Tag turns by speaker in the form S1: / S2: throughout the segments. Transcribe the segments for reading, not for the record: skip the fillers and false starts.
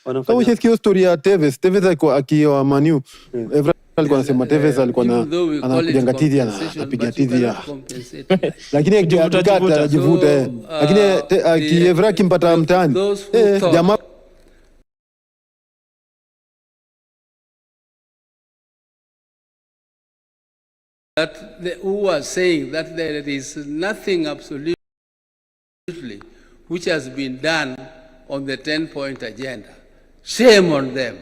S1: wao. Kama ushasikia story ya Tevez alikuwa akioa Manu. Evra alikuwa anasema Tevez alikuwa anapiga tizi anapiga tizi. Lakini akijivuta. Lakini Evra akimpata mtaani. Jamaa
S2: who are saying that there is nothing absolutely which has been done on the 10-point agenda. Shame on them.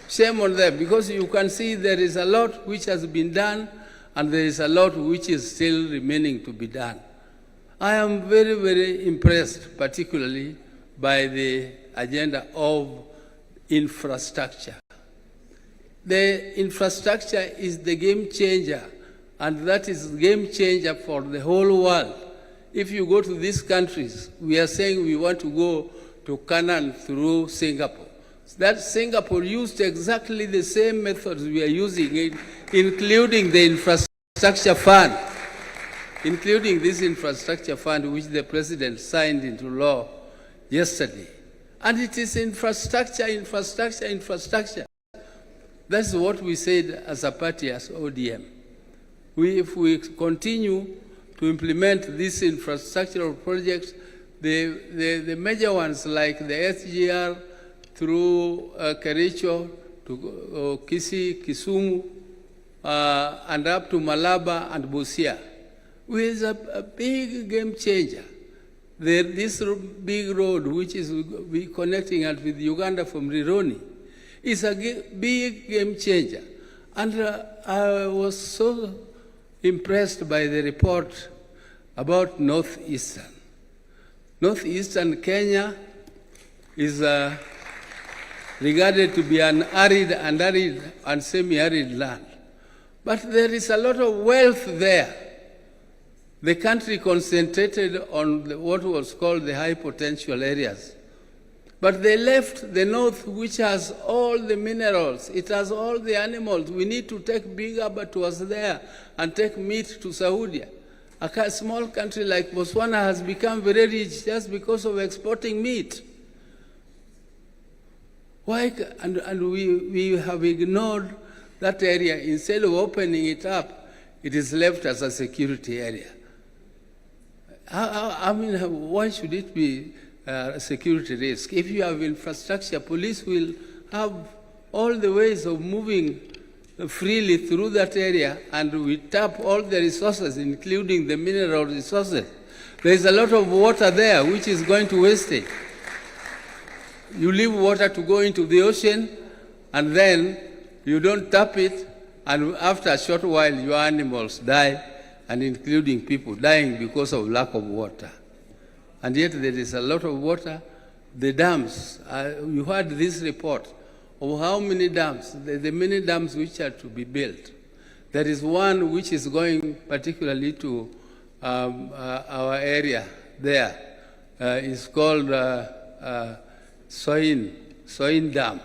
S2: Shame on them, because you can see there is a lot which has been done and there is a lot which is still remaining to be done. I am very, very impressed, particularly by the agenda of infrastructure. The infrastructure is the game changer, and that is game changer for the whole world. If you go to these countries, we are saying we want to go to Canaan through Singapore. That Singapore used exactly the same methods we are using, including the infrastructure fund, including this infrastructure fund which the president signed into law yesterday. And it is infrastructure, infrastructure, infrastructure. That's what we said as a party, as ODM. If we continue to implement these infrastructural projects, the major ones like the SGR through Kericho to Kisii, Kisumu, and up to Malaba and Busia, is a big game changer. This big road, which is connecting us with Uganda from Rironi, is a big game changer. And I was so impressed by the report about Northeastern. Northeastern Kenya is regarded to be an arid and semi-arid land. But there is a lot of wealth there. The country concentrated on what was called the high potential areas. But they left the north, which has all the minerals. It has all the animals. We need to take big abattoirs there and take meat to Saudi. A small country like Botswana has become very rich just because of exporting meat. Why? And we have ignored that area. Instead of opening it up, it is left as a security area. I mean, why should it be a security risk? If you have infrastructure, police will have all the ways of moving freely through that area, and we tap all the resources, including the mineral resources. There is a lot of water there which is going to wastage. You leave water to go into the ocean, and then you don't tap it, and after a short while, your animals die, and including people dying because of lack of water. And yet there is a lot of water. The dams, you heard this report of how many dams, the many dams which are to be built. There is one which is going particularly to our area there. It's called Soin Dam.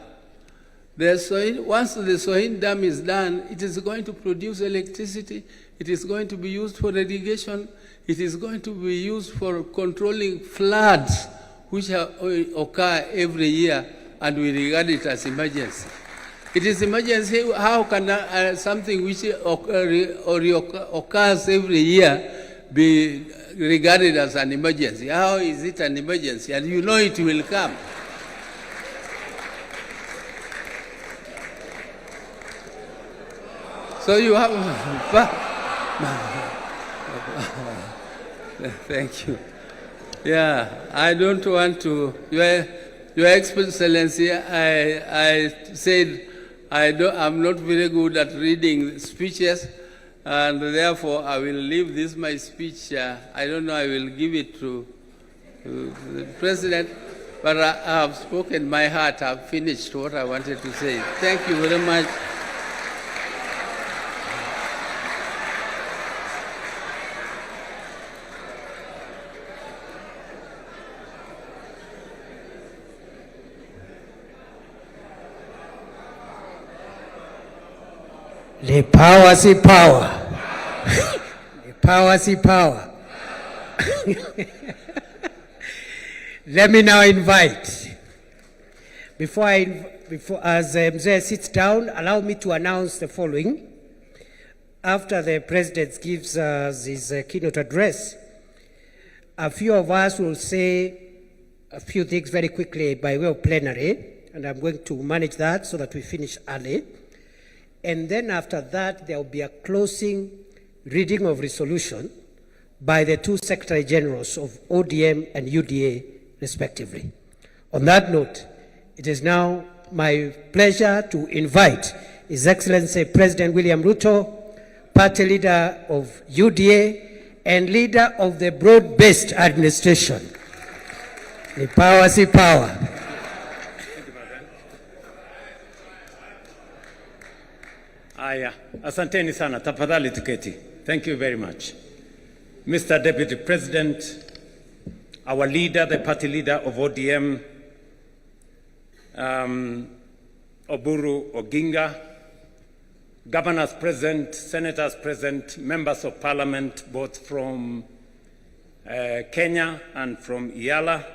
S2: Once the Soin Dam is done, it is going to produce electricity. It is going to be used for irrigation. It is going to be used for controlling floods, which occur every year, and we regard it as emergency. It is emergency. How can something which occurs every year be regarded as an emergency? How is it an emergency? And you know it will come. So you have... Thank you. Yeah, I don't want to... Your Excellency, I said I'm not very good at reading speeches, and therefore I will leave this my speech. I don't know, I will give it to the President, but I have spoken my heart. I have finished what I wanted to say. Thank you very much.
S3: The power, see power. The power, see power. Let me now invite As Mzee sits down, allow me to announce the following. After the President gives us his keynote address, a few of us will say a few things very quickly by way of plenary, and I'm going to manage that so that we finish early. And then after that, there will be a closing reading of resolution by the two Secretary Generals of ODM and UDA, respectively. On that note, it is now my pleasure to invite His Excellency President William Ruto, party leader of UDA and leader of the broad-based administration. The power, see power.
S4: Aya, asanteni sana, tafadhali tuketi. Thank you very much. Mr. Deputy President, our leader, the party leader of ODM, Oburu Oginga, governors present, senators present, members of parliament, both from Kenya and from Yala.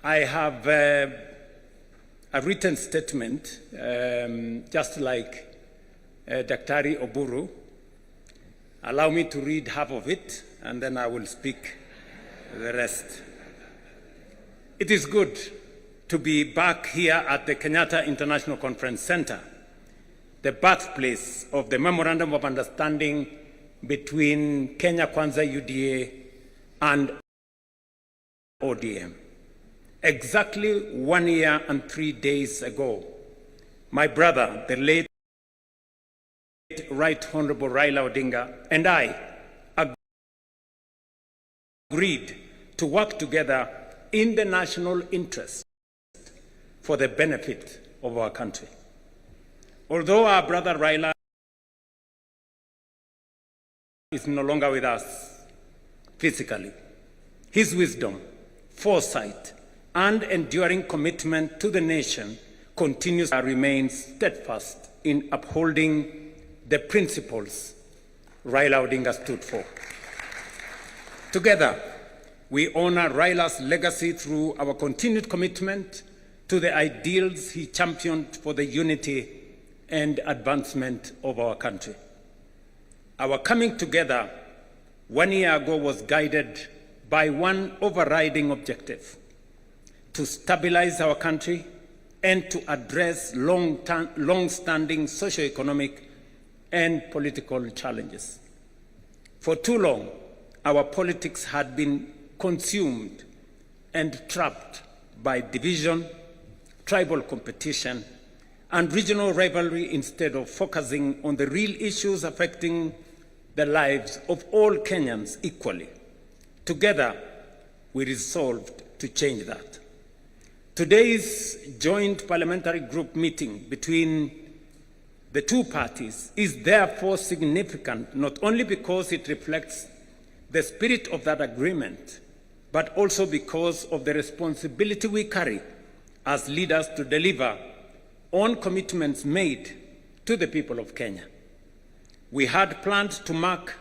S4: I have a written statement, just like Daktari Oburu. Allow me to read half of it, and then I will speak the rest. It is good to be back here at the Kenyatta International Conference Center, the birthplace of the Memorandum of Understanding between Kenya Kwanza UDA and ODM. Exactly 1 year and 3 days ago, my brother, the late Right Honorable Raila Odinga, and I agreed to work together in the national interest for the benefit of our country. Although our brother Raila is no longer with us physically, his wisdom, foresight, and enduring commitment to the nation continues to remain steadfast in upholding the principles Raila Odinga stood for. Together, we honor Raila's legacy through our continued commitment to the ideals he championed for the unity and advancement of our country. Our coming together 1 year ago was guided by one overriding objective: to stabilize our country and to address long-standing socio-economic and political challenges. For too long, our politics had been consumed and trapped by division, tribal competition, and regional rivalry instead of focusing on the real issues affecting the lives of all Kenyans equally. Together, we resolved to change that. Today's joint parliamentary group meeting between the two parties is therefore significant, not only because it reflects the spirit of that agreement, but also because of the responsibility we carry as leaders to deliver on commitments made to the people of Kenya. We had planned to mark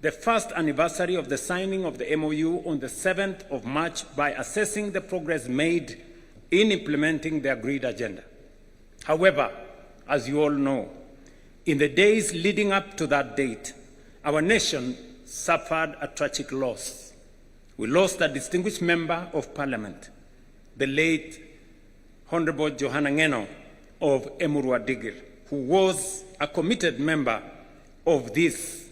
S4: the first anniversary of the signing of the MOU on the 7th of March by assessing the progress made in implementing the agreed agenda. However, as you all know, in the days leading up to that date, our nation suffered a tragic loss. We lost a distinguished member of parliament, the late Honorable Johanna Ngeno of Emurua Digir, who was a committed member of this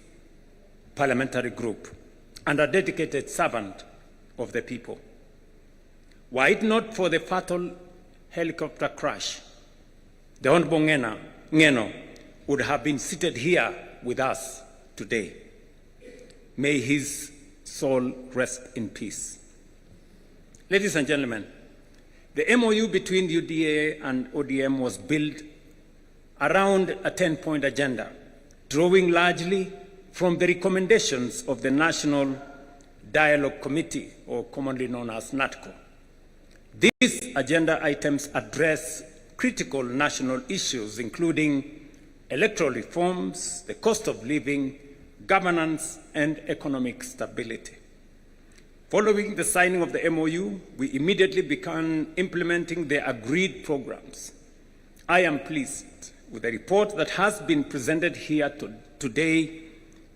S4: parliamentary group and a dedicated servant of the people. Were it not for the fatal helicopter crash, the Honorable Ngeno would have been seated here with us today. May his soul rest in peace. Ladies and gentlemen, the MOU between UDA and ODM was built around a 10-point agenda, drawing largely from the recommendations of the National Dialogue Committee, or commonly known as NATCO. These agenda items address critical national issues, including electoral reforms, the cost of living, governance, and economic stability. Following the signing of the MOU, we immediately began implementing the agreed programs. I am pleased with the report that has been presented here today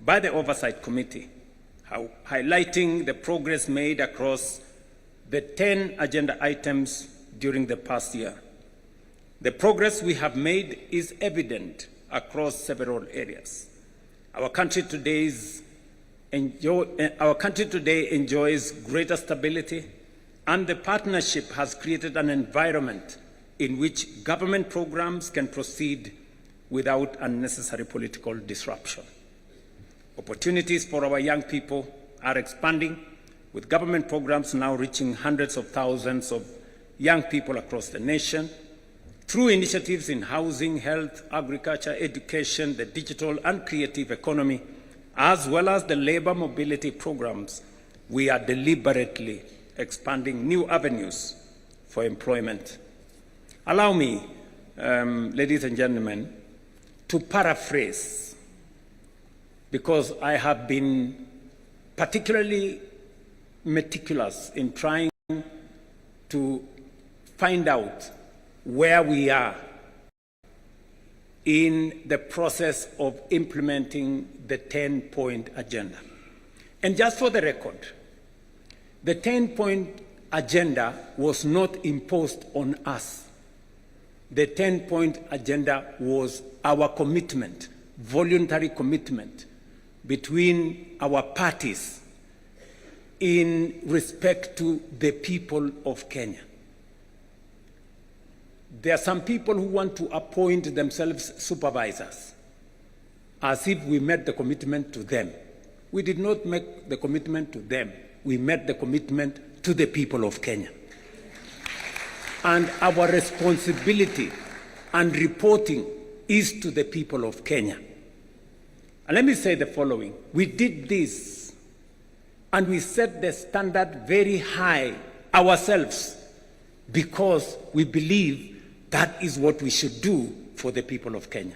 S4: by the Oversight Committee, highlighting the progress made across the 10 agenda items during the past year. The progress we have made is evident across several areas. Our country today enjoys greater stability, and the partnership has created an environment in which government programs can proceed without unnecessary political disruption. Opportunities for our young people are expanding, with government programs now reaching hundreds of thousands of young people across the nation. Through initiatives in housing, health, agriculture, education, the digital and creative economy, as well as the labor mobility programs, we are deliberately expanding new avenues for employment. Allow me, ladies and gentlemen, to paraphrase, because I have been particularly meticulous in trying to find out where we are in the process of implementing the 10-point agenda. And just for the record, the 10-point agenda was not imposed on us. The 10-point agenda was our commitment, voluntary commitment between our parties in respect to the people of Kenya. There are some people who want to appoint themselves supervisors, as if we made the commitment to them. We did not make the commitment to them. We made the commitment to the people of Kenya. And our responsibility and reporting is to the people of Kenya. And let me say the following. We did this, and we set the standard very high ourselves, because we believe that is what we should do for the people of Kenya.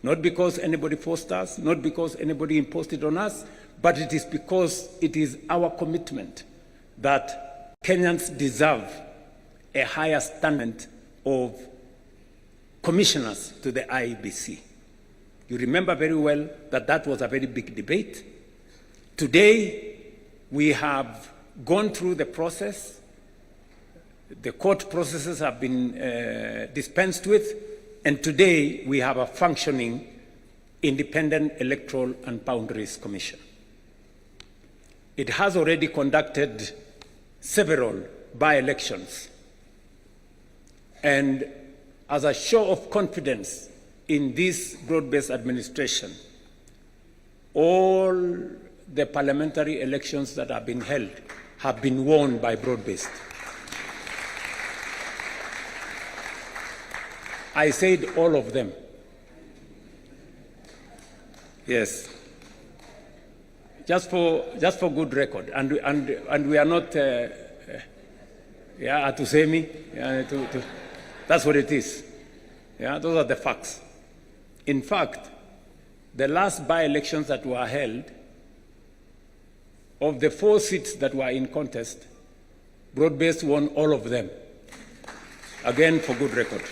S4: Not because anybody forced us, not because anybody imposed it on us, but it is because it is our commitment that Kenyans deserve a higher standard of commissioners to the IEBC. You remember very well that that was a very big debate. Today, we have gone through the process. The court processes have been dispensed with, and today we have a functioning Independent Electoral and Boundaries Commission. It has already conducted several by-elections, and as a show of confidence in this broad-based administration, all the parliamentary elections that have been held have been won by broad-based. I said all of them. Yes. Just for good record, and we are not Atusemi. That's what it is. Yeah, those are the facts. In fact, the last by-elections that were held, of the 4 seats that were in contest, broad-based won all of them. Again, for good record.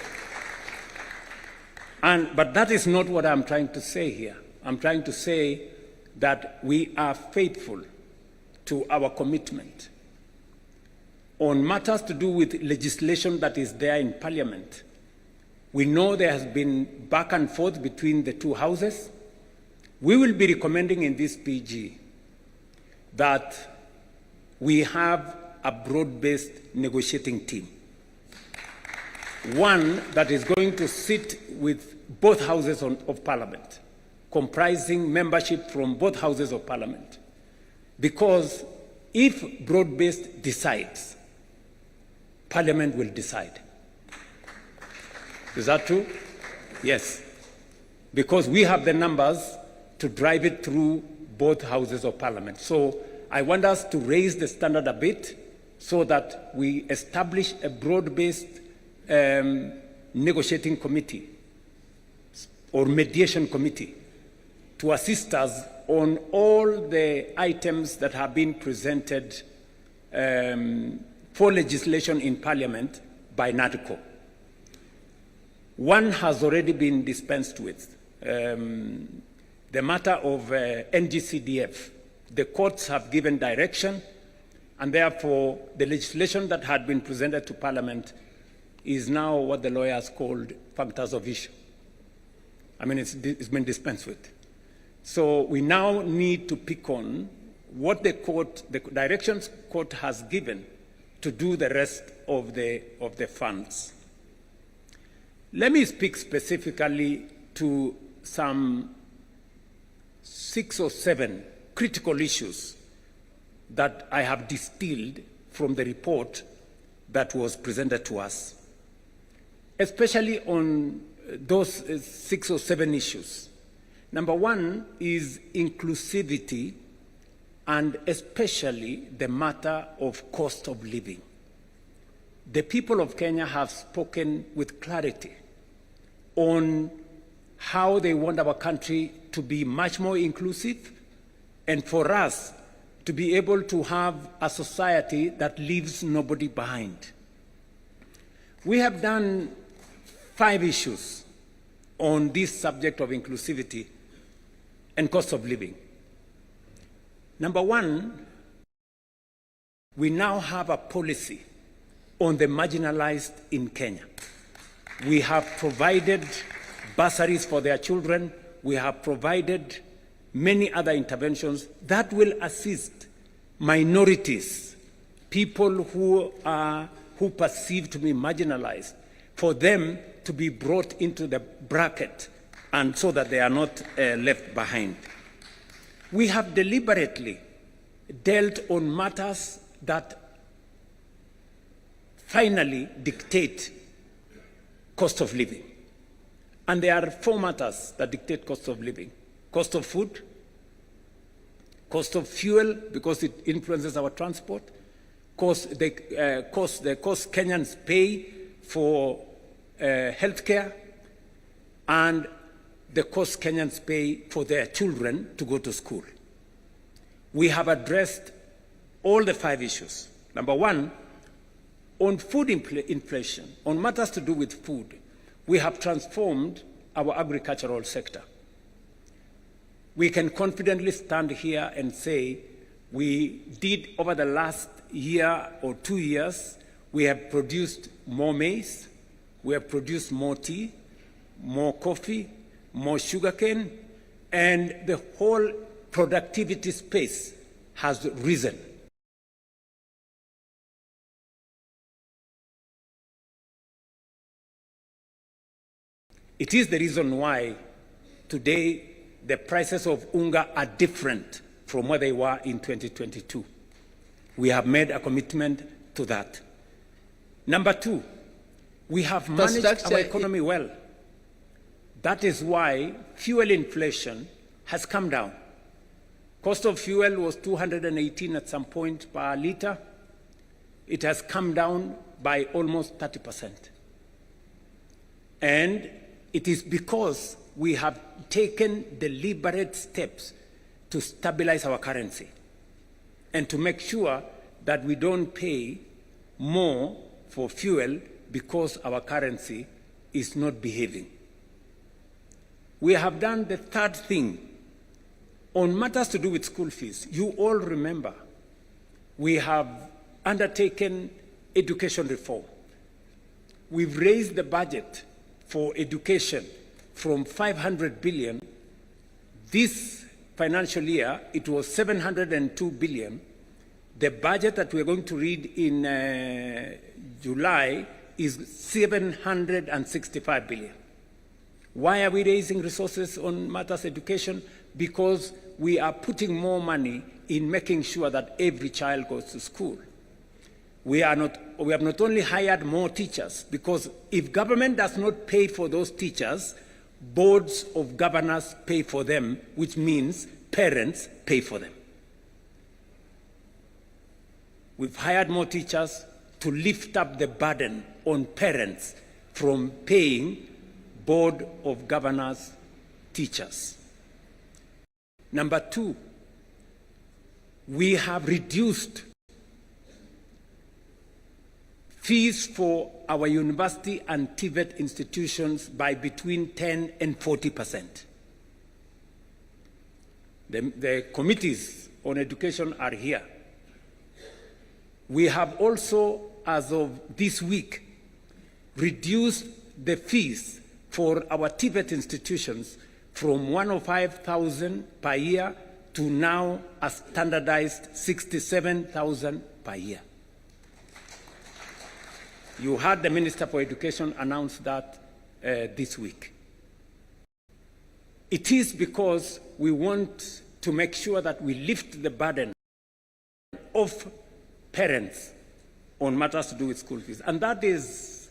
S4: But that is not what I'm trying to say here. I'm trying to say that we are faithful to our commitment. On matters to do with legislation that is there in Parliament, we know there has been back and forth between the two houses. We will be recommending in this PG that we have a broad-based negotiating team. One that is going to sit with both houses of Parliament, comprising membership from both houses of Parliament. Because if broad-based decides, Parliament will decide. Is that true? Yes. Because we have the numbers to drive it through both houses of Parliament. So I want us to raise the standard a bit so that we establish a broad-based negotiating committee or mediation committee to assist us on all the items that have been presented for legislation in Parliament by NADCO. One has already been dispensed with. The matter of NGCDF. The courts have given direction, and therefore the legislation that had been presented to Parliament is now what the lawyers called functors of issue. I mean, it's been dispensed with. So we now need to pick on what the directions court has given to do the rest of the funds. Let me speak specifically to some 6 or 7 critical issues that I have distilled from the report that was presented to us, especially on those 6 or 7 issues. Number one is inclusivity, and especially the matter of cost of living. The people of Kenya have spoken with clarity on how they want our country to be much more inclusive, and for us to be able to have a society that leaves nobody behind. We have done 5 issues on this subject of inclusivity and cost of living. Number one, we now have a policy on the marginalized in Kenya. We have provided bursaries for their children. We have provided many other interventions that will assist minorities, people who are perceived to be marginalized, for them to be brought into the bracket and so that they are not left behind. We have deliberately dealt on matters that finally dictate cost of living. And there are 4 matters that dictate cost of living: cost of food, cost of fuel, because it influences our transport, the cost Kenyans pay for healthcare, and the cost Kenyans pay for their children to go to school. We have addressed all the 5 issues. Number one, on food inflation, on matters to do with food, we have transformed our agricultural sector. We can confidently stand here and say we did, over the last year or 2 years, we have produced more maize, we have produced more tea, more coffee, more sugarcane, and the whole productivity space has risen. It is the reason why today the prices of unga are different from what they were in 2022. We have made a commitment to that. Number two, we have managed our economy well. That is why fuel inflation has come down. Cost of fuel was 218 at some point per liter. It has come down by almost 30%. And it is because we have taken deliberate steps to stabilize our currency and to make sure that we don't pay more for fuel because our currency is not behaving. We have done the third thing on matters to do with school fees. You all remember we have undertaken education reform. We've raised the budget for education from 500 billion. This financial year, it was 702 billion. The budget that we're going to read in July is 765 billion. Why are we raising resources on matters education? Because we are putting more money in making sure that every child goes to school. We have not only hired more teachers, because if government does not pay for those teachers, boards of governors pay for them, which means parents pay for them. We've hired more teachers to lift up the burden on parents from paying board of governors teachers. Number two, we have reduced fees for our university and TVET institutions by between 10 and 40%. The committees on education are here. We have also, as of this week, reduced the fees for our TVET institutions from 105,000 per year to now a standardized 67,000 per year. You heard the Minister for Education announce that this week. It is because we want to make sure that we lift the burden of parents on matters to do with school fees. And that is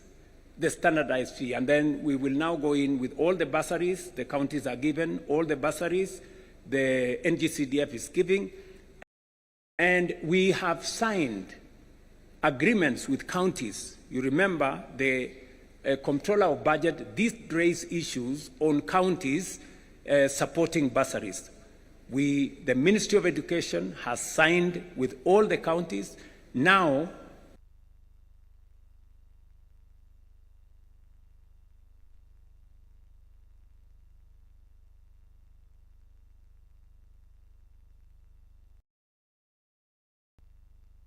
S4: the standardized fee. And then we will now go in with all the bursaries the counties are given, all the bursaries the NGCDF is giving. And we have signed agreements with counties. You remember the Comptroller of Budget did raise issues on counties supporting bursaries. The Ministry of Education has signed with all the counties. Now,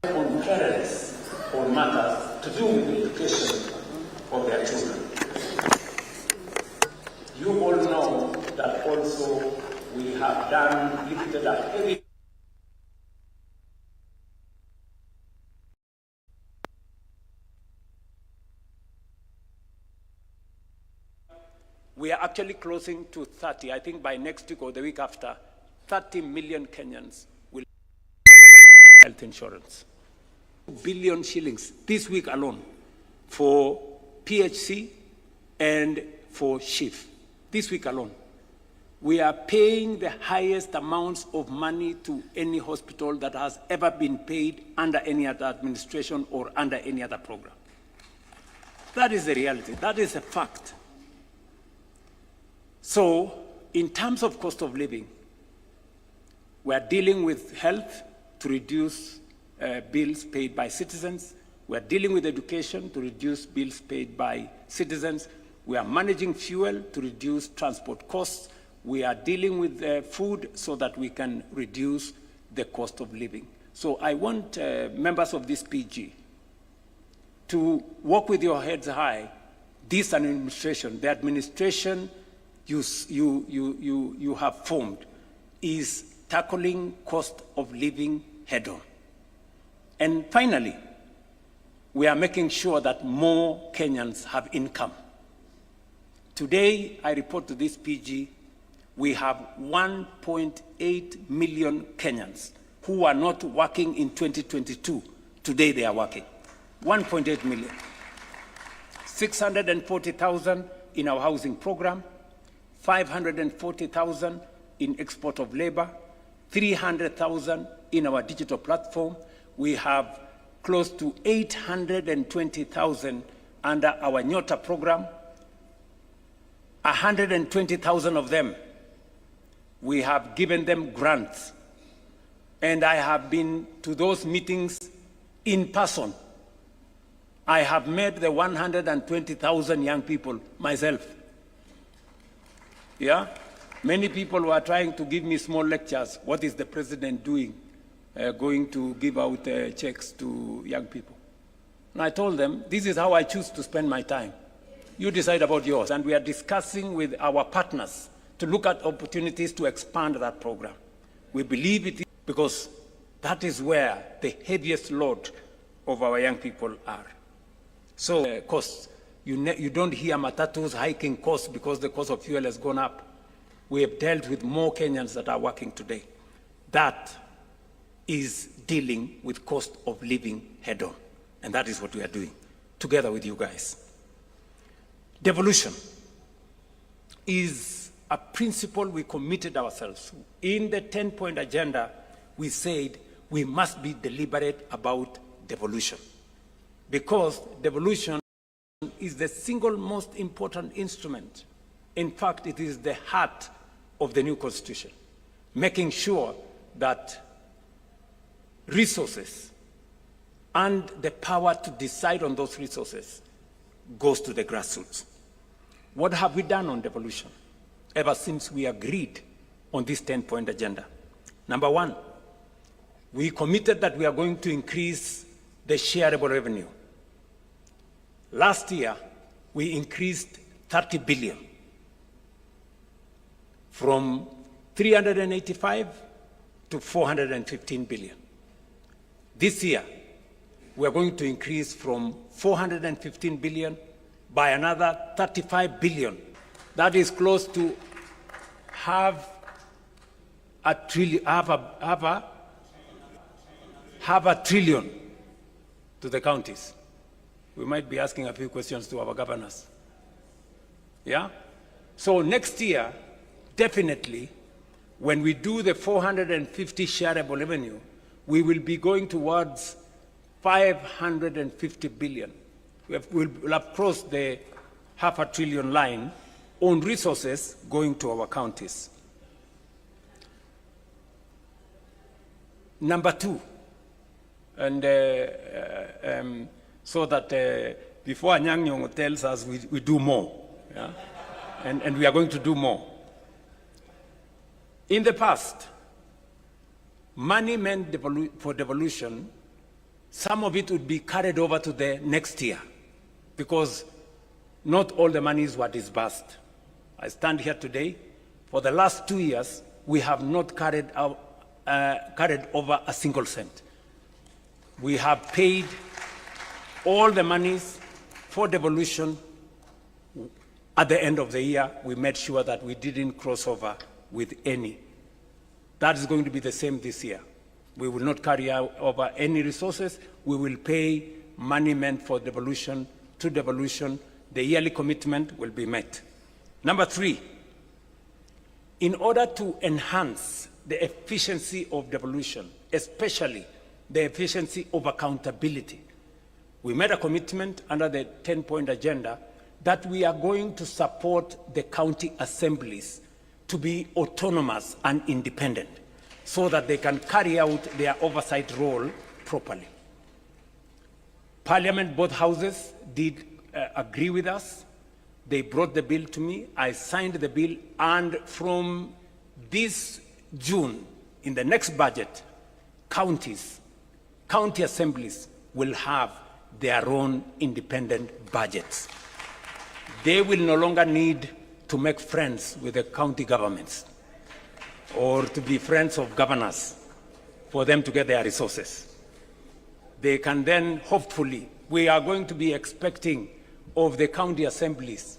S4: on parents on matters to do with the education of their children. You all know that also we have lifted a heavy we are actually closing to 30. I think by next week or the week after, 30 million Kenyans will have health insurance. 2 billion shillings this week alone for PHC and for SHIF. This week alone. We are paying the highest amounts of money to any hospital that has ever been paid under any other administration or under any other program. That is the reality. That is a fact. So, in terms of cost of living, we are dealing with health to reduce bills paid by citizens. We are dealing with education to reduce bills paid by citizens. We are managing fuel to reduce transport costs. We are dealing with food so that we can reduce the cost of living. So I want members of this PG to walk with your heads high. This administration, the administration you have formed, is tackling cost of living head on. And finally, we are making sure that more Kenyans have income. Today, I report to this PG, we have 1.8 million Kenyans who are not working in 2022. Today they are working. 1.8 million. 640,000 in our housing program, 540,000 in export of labor, 300,000 in our digital platform. We have close to 820,000 under our Nyota program. 120,000 of them, we have given them grants. And I have been to those meetings in person. I have met the 120,000 young people myself. Yeah? Many people were trying to give me small lectures. What is the president doing? Going to give out checks to young people. And I told them, this is how I choose to spend my time. You decide about yours. And we are discussing with our partners to look at opportunities to expand that program. We believe it is because that is where the heaviest load of our young people are. So costs. You don't hear matatus hiking costs because the cost of fuel has gone up. We have dealt with more Kenyans that are working today. That is dealing with cost of living head on. And that is what we are doing together with you guys. Devolution is a principle we committed ourselves. In the 10-point agenda, we said we must be deliberate about devolution, because devolution is the single most important instrument. In fact, it is the heart of the new constitution, making sure that resources and the power to decide on those resources goes to the grassroots. What have we done on devolution ever since we agreed on this 10-point agenda? Number one, we committed that we are going to increase the shareable revenue. Last year, we increased 30 billion from 385 to 415 billion. This year, we are going to increase from 415 billion by another 35 billion. That is close to half a trillion to the counties. We might be asking a few questions to our governors. Yeah? So next year, definitely, when we do the 450 shareable revenue, we will be going towards 550 billion. We'll have crossed the $500 billion line on resources going to our counties. Number two, and so that before Anyang' Nyong'o tells us we do more, yeah? and we are going to do more. In the past, money meant for devolution, some of it would be carried over to the next year because not all the monies were disbursed. I stand here today, for the last 2 years, we have not carried over a single cent. We have paid all the monies for devolution. At the end of the year, we made sure that we didn't cross over with any. That is going to be the same this year. We will not carry over any resources. We will pay money meant for devolution to devolution. The yearly commitment will be met. Number three, in order to enhance the efficiency of devolution, especially the efficiency of accountability, we made a commitment under the 10-point agenda that we are going to support the county assemblies to be autonomous and independent so that they can carry out their oversight role properly. Parliament, both houses, did agree with us. They brought the bill to me. I signed the bill, and from this June, in the next budget, county assemblies will have their own independent budgets. They will no longer need to make friends with the county governments or to be friends of governors for them to get their resources. They can then, hopefully, we are going to be expecting of the county assemblies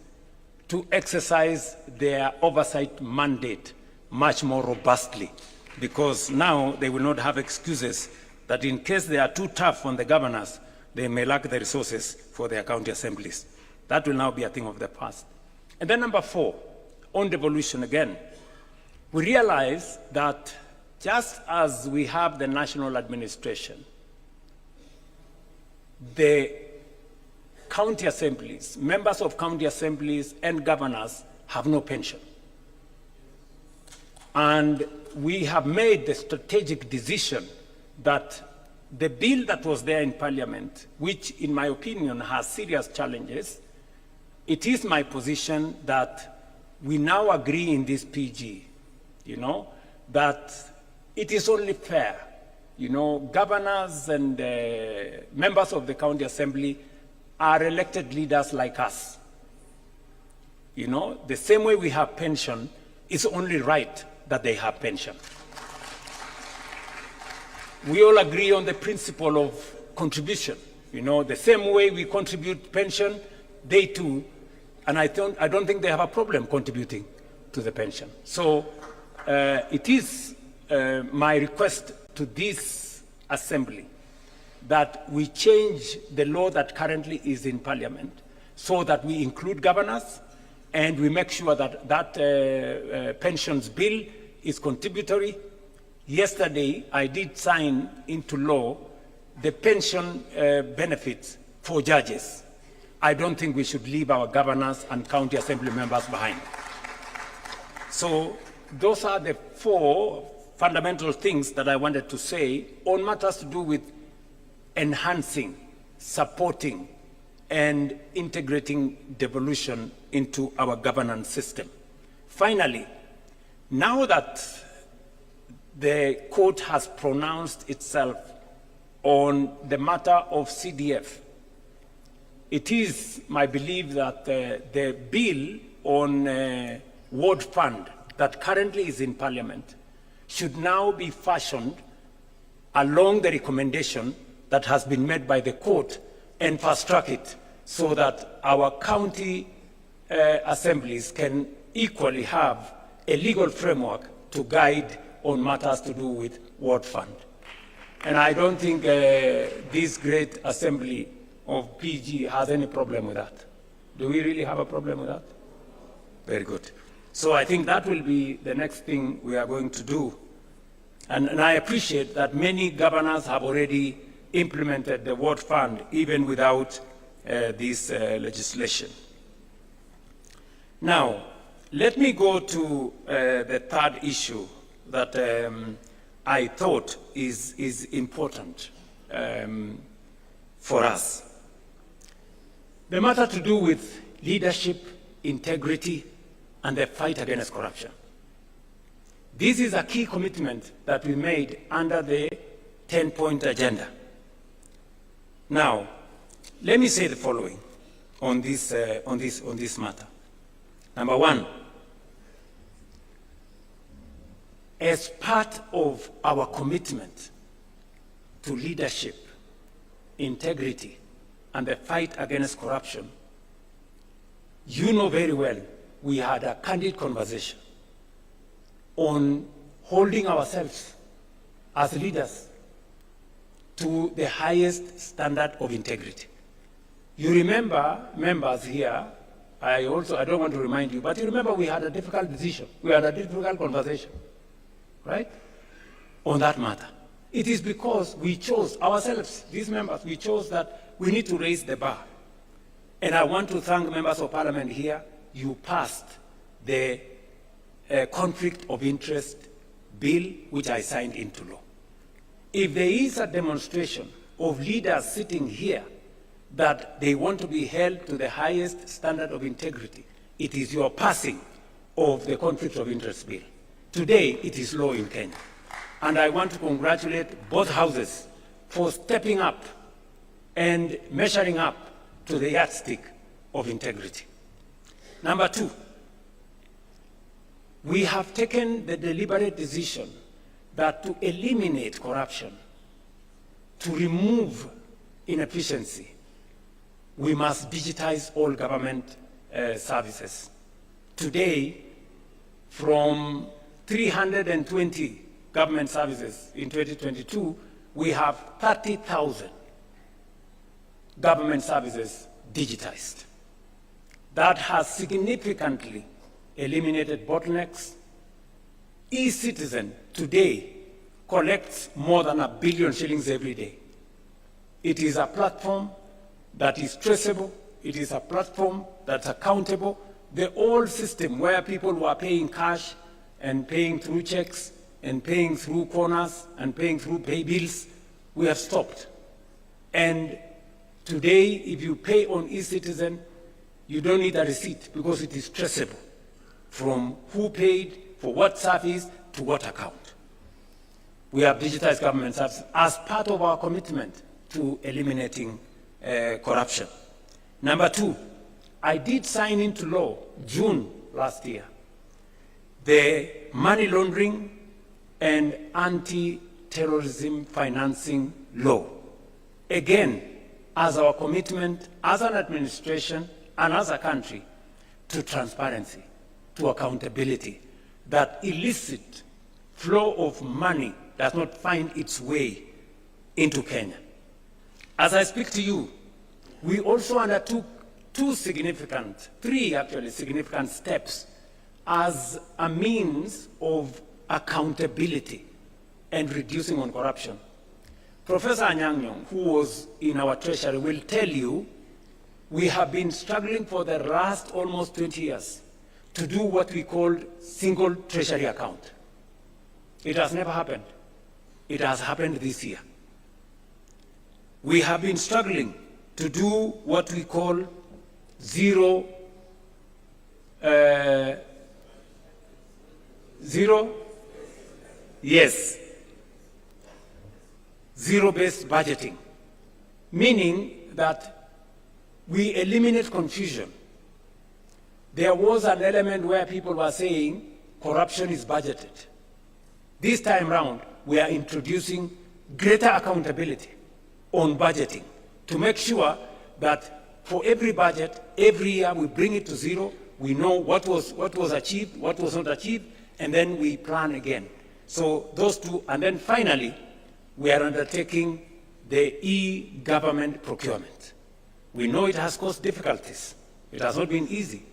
S4: to exercise their oversight mandate much more robustly, because now they will not have excuses that in case they are too tough on the governors, they may lack the resources for their county assemblies. That will now be a thing of the past. And then number four, on devolution again, we realize that just as we have the national administration, the county assemblies, members of county assemblies and governors have no pension. And we have made the strategic decision that the bill that was there in Parliament, which in my opinion has serious challenges, it is my position that we now agree in this PG, that it is only fair, governors and members of the county assembly are elected leaders like us. The same way we have pension, it's only right that they have pension. We all agree on the principle of contribution. The same way we contribute pension, they too, and I don't think they have a problem contributing to the pension. So it is my request to this assembly that we change the law that currently is in Parliament so that we include governors and we make sure that that pensions bill is contributory. Yesterday, I did sign into law the pension benefits for judges. I don't think we should leave our governors and county assembly members behind. So those are the four fundamental things that I wanted to say on matters to do with enhancing, supporting, and integrating devolution into our governance system. Finally, now that the court has pronounced itself on the matter of CDF, it is my belief that the bill on ward fund that currently is in Parliament should now be fashioned along the recommendation that has been made by the court and fast-track it so that our county assemblies can equally have a legal framework to guide on matters to do with ward fund. And I don't think this great assembly of PG has any problem with that. Do we really have a problem with that? Very good. So I think that will be the next thing we are going to do. And I appreciate that many governors have already implemented the ward fund even without this legislation. Now, let me go to the third issue that I thought is important for us. The matter to do with leadership, integrity, and the fight against corruption. This is a key commitment that we made under the 10-point agenda. Now, let me say the following on this matter. Number one, as part of our commitment to leadership, integrity, and the fight against corruption, you know very well we had a candid conversation on holding ourselves as leaders to the highest standard of integrity. You remember, members here, I don't want to remind you, but you remember we had a difficult decision. We had a difficult conversation, right, on that matter. It is because we chose ourselves, these members, we chose that we need to raise the bar. And I want to thank members of parliament here. You passed the conflict of interest bill, which I signed into law. If there is a demonstration of leaders sitting here that they want to be held to the highest standard of integrity, it is your passing of the conflict of interest bill. Today, it is law in Kenya. And I want to congratulate both houses for stepping up and measuring up to the yardstick of integrity. Number two, we have taken the deliberate decision that to eliminate corruption, to remove inefficiency, we must digitize all government services. Today, from 320 government services in 2022, we have 30,000 government services digitized. That has significantly eliminated bottlenecks. E-Citizen today collects more than 1 billion shillings every day. It is a platform that is traceable. It is a platform that's accountable. The old system where people were paying cash and paying through checks and paying through corners and paying through pay bills, we have stopped. And today, if you pay on E-Citizen, you don't need a receipt because it is traceable from who paid, for what service, to what account. We have digitized government services as part of our commitment to eliminating corruption. Number two, I did sign into law, June last year, the money laundering and anti-terrorism financing law. Again, as our commitment as an administration and as a country to transparency, to accountability, that illicit flow of money does not find its way into Kenya. As I speak to you, we also undertook three significant steps as a means of accountability and reducing on corruption. Professor Anyang', who was in our treasury, will tell you we have been struggling for the last almost 20 years to do what we call single treasury account. It has never happened. It has happened this year. we have been struggling to do what we call zero zero-based budgeting, meaning that we eliminate confusion. There was an element where people were saying corruption is budgeted. This time round, we are introducing greater accountability on budgeting to make sure that for every budget, every year we bring it to zero, we know what was achieved, what was not achieved, and then we plan again. So those two, and then finally, we are undertaking the e-government procurement. We know it has caused difficulties. It has not been easy.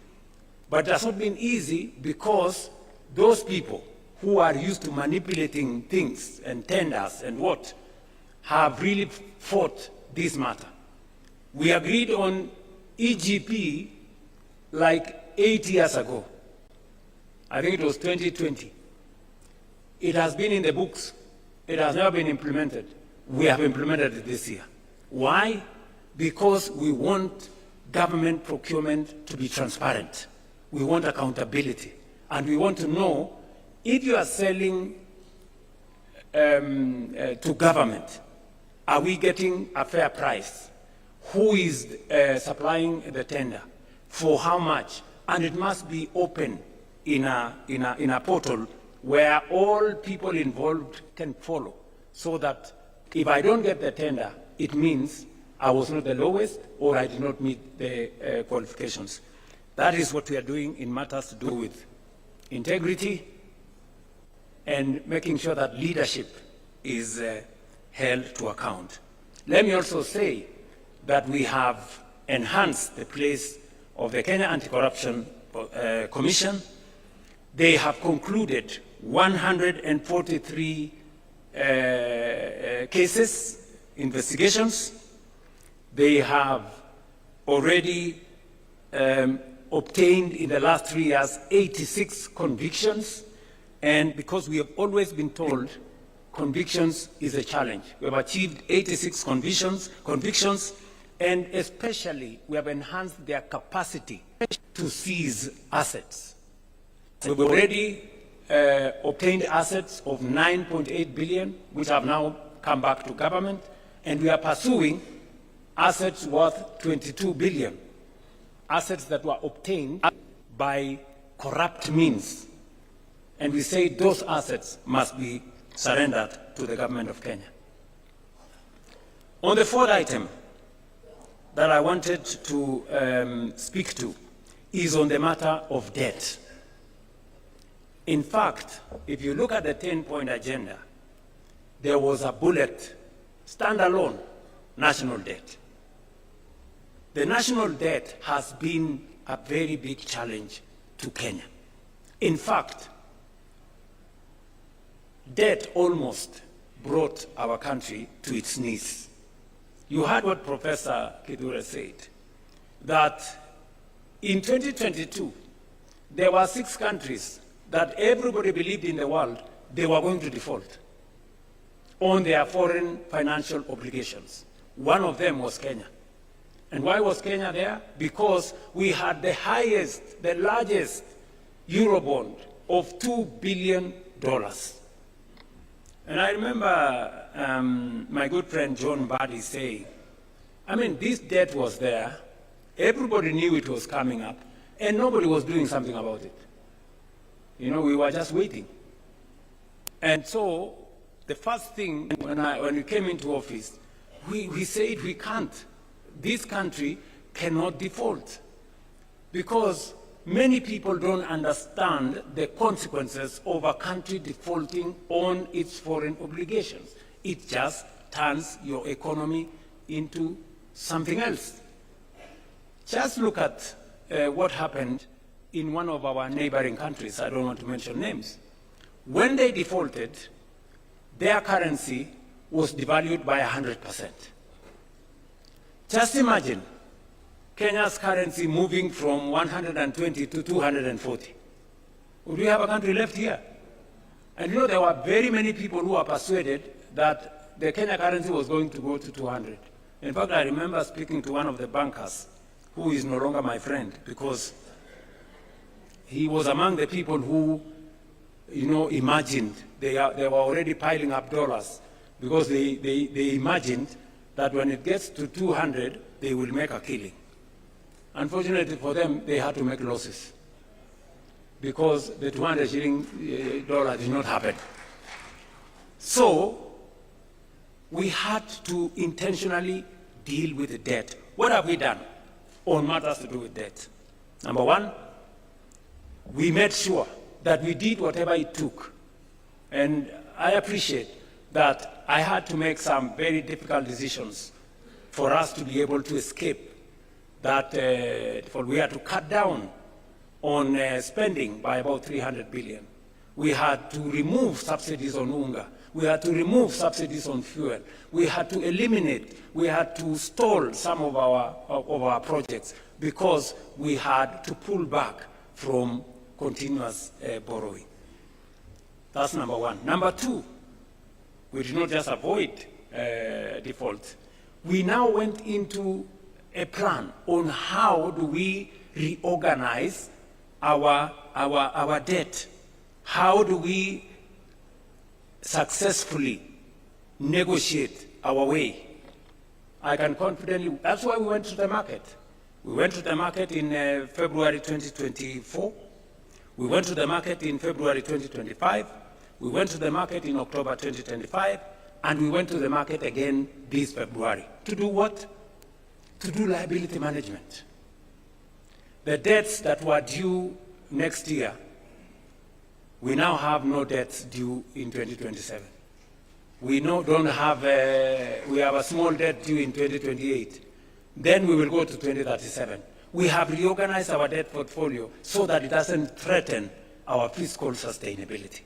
S4: But it has not been easy because those people who are used to manipulating things and tenders and what have really fought this matter. We agreed on EGP like 8 years ago. I think it was 2020. It has been in the books. It has never been implemented. We have implemented it this year. Why? Because we want government procurement to be transparent. We want accountability. And we want to know if you are selling to government, are we getting a fair price? Who is supplying the tender? For how much? And it must be open in a portal where all people involved can follow, so that if I don't get the tender, it means I was not the lowest or I did not meet the qualifications. That is what we are doing in matters to do with integrity and making sure that leadership is held to account. Let me also say that we have enhanced the place of the Kenya Anti-Corruption Commission. They have concluded 143 cases, investigations. They have already obtained in the last 3 years 86 convictions, and because we have always been told convictions is a challenge, we have achieved 86 convictions, and especially we have enhanced their capacity to seize assets. We've already obtained assets of 9.8 billion, which have now come back to government, and we are pursuing assets worth 22 billion, assets that were obtained by corrupt means. And we say those assets must be surrendered to the government of Kenya. On the fourth item that I wanted to speak to is on the matter of debt. In fact, if you look at the 10-point agenda, there was a bullet, standalone, national debt. The national debt has been a very big challenge to Kenya. In fact, debt almost brought our country to its knees. You heard what Professor Kidure said, that in 2022, there were 6 countries that everybody believed in the world they were going to default on their foreign financial obligations. One of them was Kenya. And why was Kenya there? Because we had the highest, the largest Eurobond of $2 billion. And I remember my good friend John Badi saying, I mean, this debt was there, everybody knew it was coming up, and nobody was doing something about it. You know, we were just waiting. And so the first thing when we came into office, we said we can't. This country cannot default, because many people don't understand the consequences of a country defaulting on its foreign obligations. It just turns your economy into something else. Just look at what happened in one of our neighboring countries. I don't want to mention names. When they defaulted, their currency was devalued by 100%. Just imagine Kenya's currency moving from 120 to 240. Would we have a country left here? And there were very many people who were persuaded that the Kenya currency was going to go to 200. In fact, I remember speaking to one of the bankers, who is no longer my friend, because he was among the people who, imagined, they were already piling up dollars, because they imagined that when it gets to 200, they will make a killing. Unfortunately for them, they had to make losses, because the 200 shilling dollar did not happen. So we had to intentionally deal with the debt. What have we done on matters to do with debt? Number one, we made sure that we did whatever it took. And I appreciate that I had to make some very difficult decisions for us to be able to escape that. We had to cut down on spending by about 300 billion. We had to remove subsidies on unga. We had to remove subsidies on fuel. We had to eliminate, we had to stall some of our projects because we had to pull back from continuous borrowing. That's number one. Number two, we did not just avoid default. We now went into a plan on how do we reorganize our debt. How do we successfully negotiate our way? I can confidently, that's why we went to the market. We went to the market in February 2024. We went to the market in February 2025. We went to the market in October 2025. And we went to the market again this February. To do what? To do liability management. The debts that were due next year, we now have no debts due in 2027. We don't have, we have a small debt due in 2028. Then we will go to 2037. We have reorganized our debt portfolio so that it doesn't threaten our fiscal sustainability.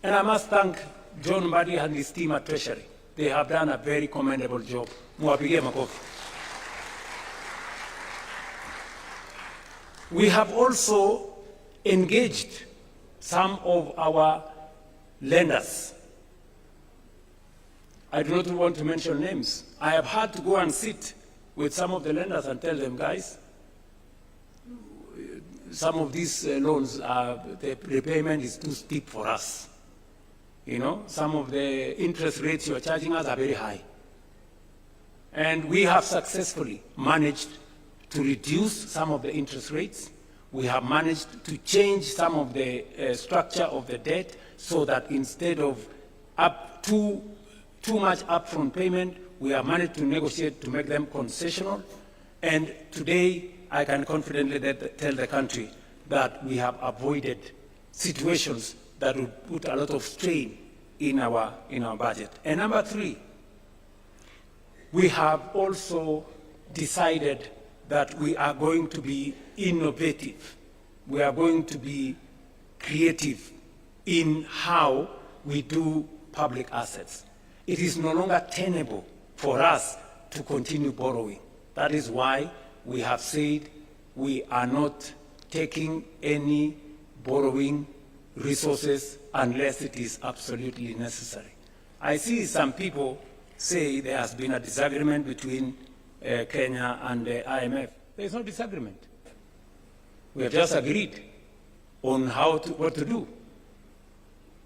S4: And I must thank John Mbadi and his team at Treasury. They have done a very commendable job. Mwapigie makofi. We have also engaged some of our lenders. I do not want to mention names. I have had to go and sit with some of the lenders and tell them, guys, some of these loans, the repayment is too steep for us. Some of the interest rates you are charging us are very high. And we have successfully managed to reduce some of the interest rates. We have managed to change some of the structure of the debt so that instead of too much upfront payment, we have managed to negotiate to make them concessional. And today, I can confidently tell the country that we have avoided situations that would put a lot of strain in our budget. And number three, we have also decided that we are going to be innovative. We are going to be creative in how we do public assets. It is no longer tenable for us to continue borrowing. That is why we have said we are not taking any borrowing resources unless it is absolutely necessary. I see some people say there has been a disagreement between Kenya and the IMF. There is no disagreement. We have just agreed on what to do.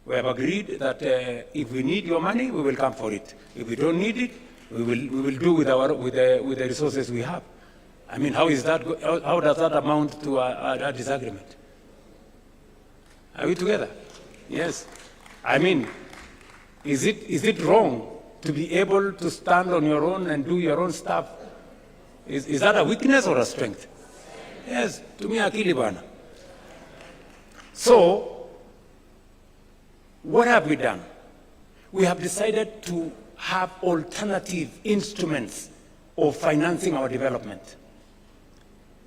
S4: We have agreed that if we need your money, we will come for it. If we don't need it, we will do with the resources we have. I mean, how does that amount to a disagreement? Are we together? Yes. I mean, is it wrong to be able to stand on your own and do your own stuff? Is that a weakness or a strength? Yes, to me, akili bana. So, what have we done? We have decided to have alternative instruments of financing our development.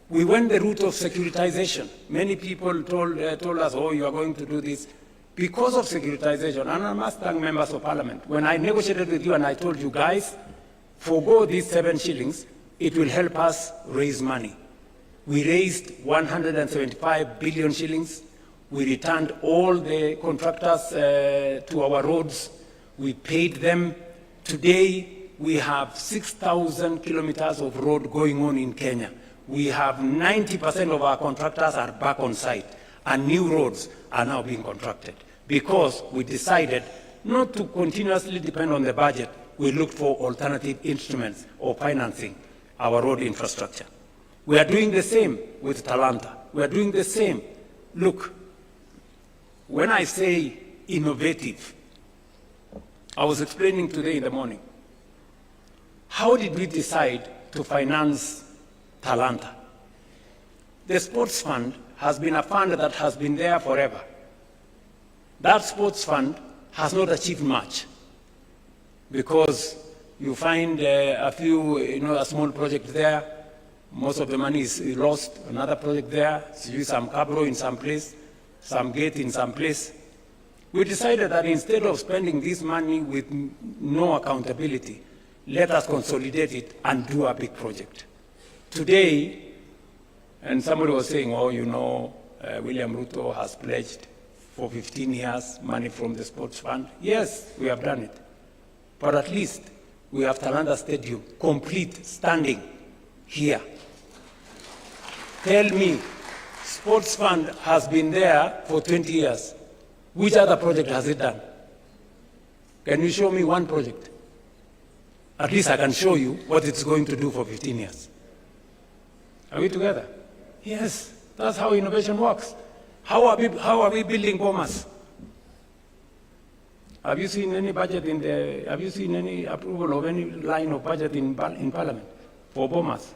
S4: We went the route of securitization. Many people told us, oh, you are going to do this. Because of securitization, and I must thank members of parliament, when I negotiated with you and I told you guys, forgo these 7 shillings, it will help us raise money. We raised 175 billion shillings. We returned all the contractors to our roads. We paid them. Today, we have 6,000 kilometers of road going on in Kenya. We have 90% of our contractors are back on site, and new roads are now being contracted because we decided not to continuously depend on the budget. We looked for alternative instruments of financing our road infrastructure. We are doing the same with Talanta. We are doing the same. Look, when I say innovative, I was explaining today in the morning, how did we decide to finance Talanta? The sports fund has been a fund that has been there forever. That sports fund has not achieved much because you find a few, a small project there. Most of the money is lost. Another project there, some cabro in some place, some gate in some place. We decided that instead of spending this money with no accountability, let us consolidate it and do a big project. Today, and somebody was saying, William Ruto has pledged for 15 years money from the sports fund. Yes, we have done it. But at least we have Talanta Stadium, complete, standing here. Tell me, sports fund has been there for 20 years. Which other project has it done? Can you show me one project? At least I can show you what it's going to do for 15 years. Are we together? Yes, that's how innovation works. How are we building bombers? Have you seen any budget have you seen any approval of any line of budget in Parliament for bombers?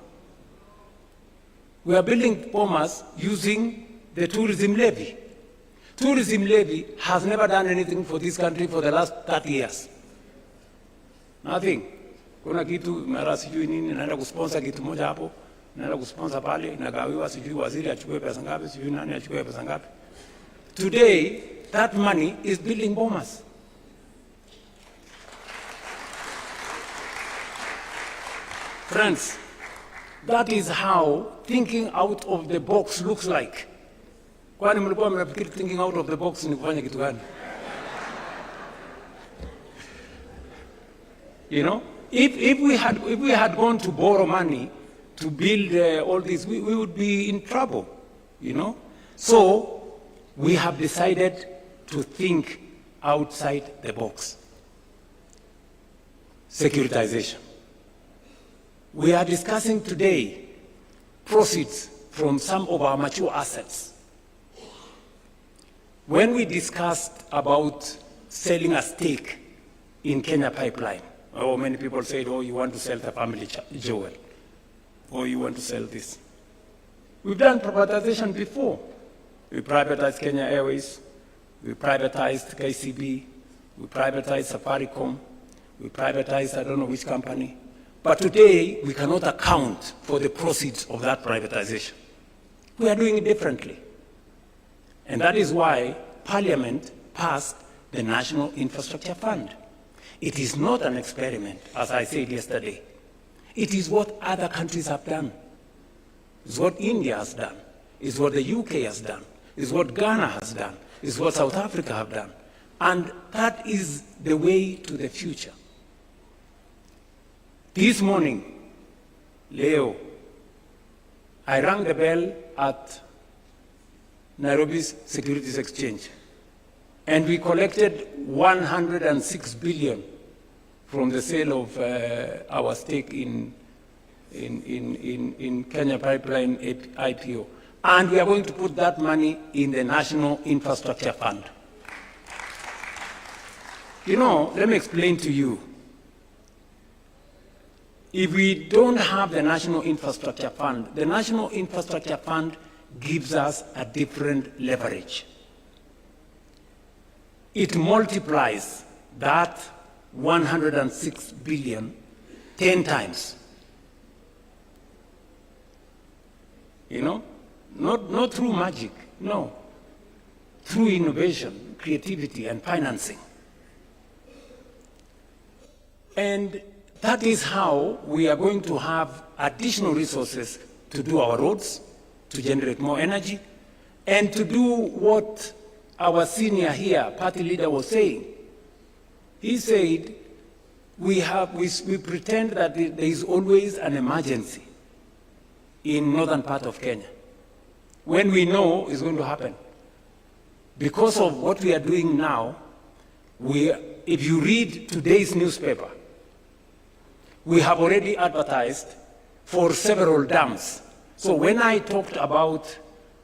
S4: We are building bombers using the tourism levy. Tourism levy has never done anything for this country for the last 30 years. Nothing. Kuna kitu mara sijui nini naenda kusponsor kitu moja hapo, naenda kusponsor pale, nagawiwa sijui waziri achukue pesa ngapi, sijui nani achukue pesa ngapi. Today, that money is building bombers. Friends, that is how thinking out of the box looks like. Kwani mlikuwa mnafikiri thinking out of the box ni kufanya kitu gani? If we had gone to borrow money to build all this, we would be in trouble, So we have decided to think outside the box. Securitization. We are discussing today proceeds from some of our mature assets. When we discussed about selling a stake in Kenya Pipeline, many people said, you want to sell the family jewel, or you want to sell this. We've done privatization before. We privatized Kenya Airways, we privatized KCB, we privatized Safaricom, we privatized I don't know which company. But today, we cannot account for the proceeds of that privatization. We are doing it differently. And that is why Parliament passed the National Infrastructure Fund. It is not an experiment, as I said yesterday. It is what other countries have done. It's what India has done. It's what the UK has done. It's what Ghana has done. It's what South Africa have done. And that is the way to the future. This morning, Leo, I rang the bell at Nairobi's Securities Exchange, and we collected 106 billion from the sale of our stake in Kenya Pipeline IPO. And we are going to put that money in the National Infrastructure Fund. Let me explain to you. If we don't have the National Infrastructure Fund, the National Infrastructure Fund gives us a different leverage. It multiplies that 106 billion 10 times. Not through magic, no. Through innovation, creativity, and financing. And that is how we are going to have additional resources to do our roads, to generate more energy, and to do what our senior here, party leader, was saying. He said, we pretend that there is always an emergency in northern part of Kenya, when we know it's going to happen. Because of what we are doing now, if you read today's newspaper, we have already advertised for several dams. So when I talked about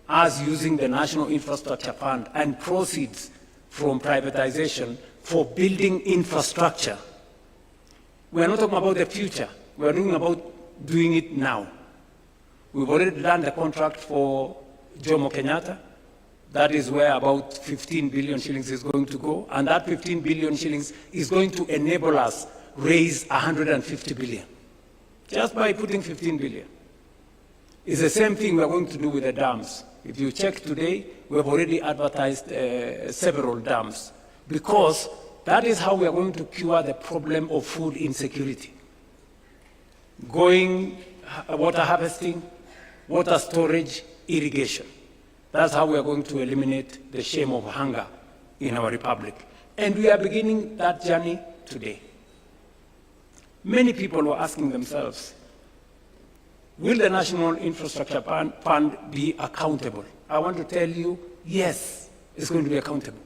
S4: us using the National Infrastructure Fund and proceeds from privatization for building infrastructure, we are not talking about the future. We are talking about doing it now. We've already done the contract for Jomo Kenyatta. That is where about 15 billion shillings is going to go. And that 15 billion shillings is going to enable us raise 150 billion. Just by putting 15 billion. It's the same thing we're going to do with the dams. If you check today, we have already advertised several dams, because that is how we are going to cure the problem of food insecurity. Water harvesting, water storage, irrigation. That's how we are going to eliminate the shame of hunger in our republic. And we are beginning that journey today. Many people were asking themselves, will the National Infrastructure Fund be accountable? I want to tell you, yes, it's going to be accountable.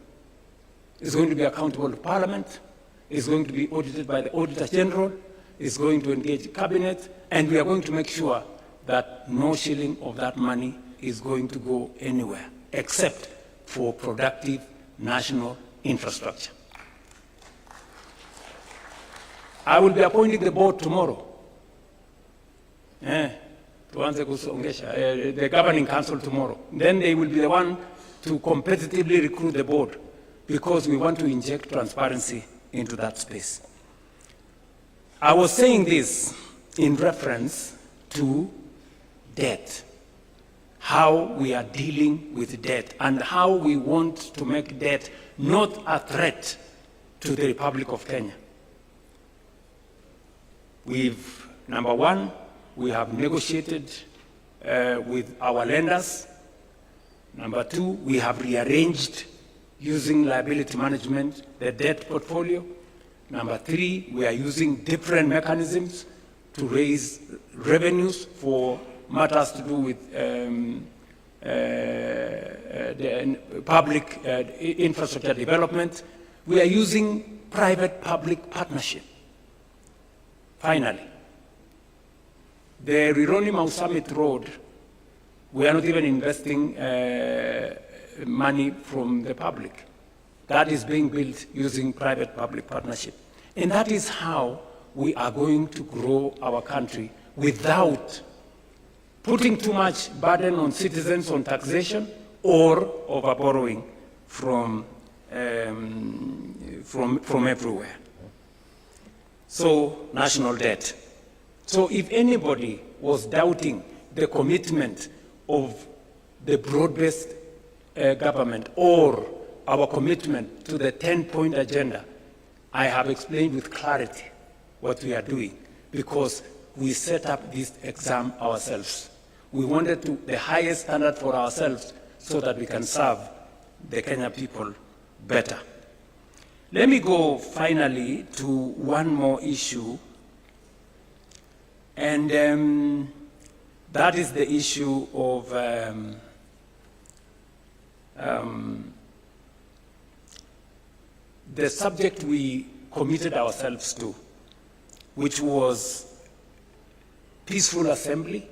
S4: It's going to be accountable to Parliament. It's going to be audited by the Auditor General. It's going to engage Cabinet. And we are going to make sure that no shilling of that money is going to go anywhere except for productive national infrastructure. I will be appointing the board tomorrow. The governing council tomorrow. Then they will be the one to competitively recruit the board, because we want to inject transparency into that space. I was saying this in reference to debt, how we are dealing with debt, and how we want to make debt not a threat to the Republic of Kenya. Number one, we have negotiated with our lenders. Number two, we have rearranged, using liability management, the debt portfolio. Number three, we are using different mechanisms to raise revenues for matters to do with the public infrastructure development. We are using private-public partnership. Finally, the Rironi-Mau Summit Road, we are not even investing money from the public. That is being built using private-public partnership. And that is how we are going to grow our country without putting too much burden on citizens on taxation or over borrowing from everywhere. So, national debt. So if anybody was doubting the commitment of the broad-based government or our commitment to the 10-point agenda, I have explained with clarity what we are doing, because we set up this exam ourselves. We wanted the highest standard for ourselves so that we can serve the Kenya people better. Let me go finally to one more issue, and that is the issue of the subject we committed ourselves to, which was peaceful assembly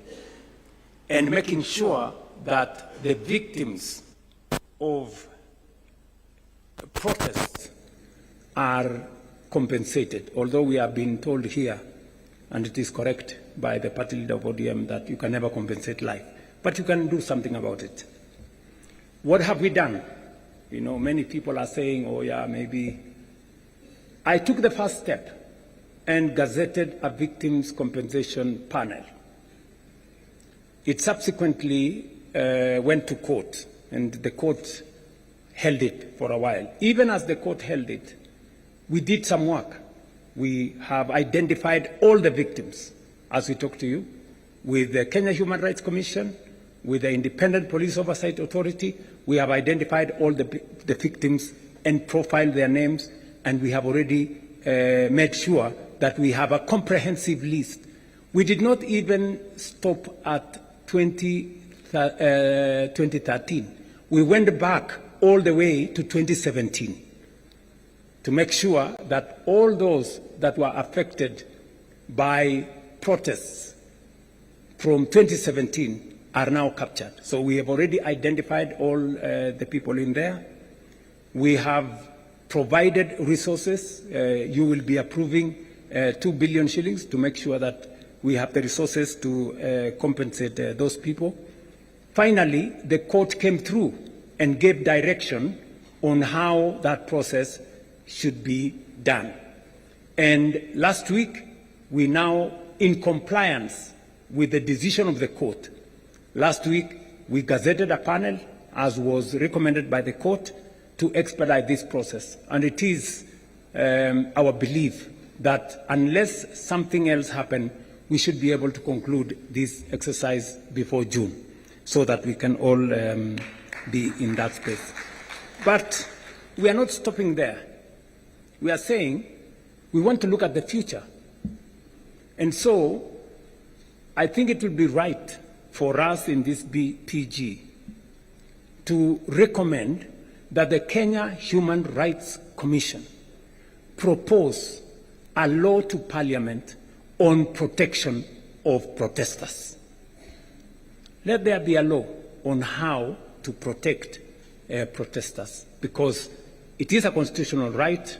S4: and making sure that the victims of protests are compensated, although we have been told here, and it is correct by the party leader of Odm, that you can never compensate life, but you can do something about it. What have we done? You know, many people are saying, oh yeah, maybe. I took the first step and gazetted a victims' compensation panel. It subsequently went to court, and the court held it for a while. Even as the court held it, we did some work. We have identified all the victims, as we talk to you, with the Kenya Human Rights Commission, with the Independent Police Oversight Authority. We have identified all the victims and profiled their names, and we have already made sure that we have a comprehensive list. We did not even stop at 2013. We went back all the way to 2017 to make sure that all those that were affected by protests from 2017 are now captured. So we have already identified all the people in there. We have provided resources. You will be approving 2 billion shillings to make sure that we have the resources to compensate those people. Finally, the court came through and gave direction on how that process should be done. And last week, we now, in compliance with the decision of the court, last week we gazetted a panel, as was recommended by the court, to expedite this process. And it is our belief that unless something else happens, we should be able to conclude this exercise before June, so that we can all be in that space. But we are not stopping there. We are saying we want to look at the future. And so I think it would be right for us in this PG to recommend that the Kenya Human Rights Commission propose a law to Parliament on protection of protesters. Let there be a law on how to protect protesters, because it is a constitutional right.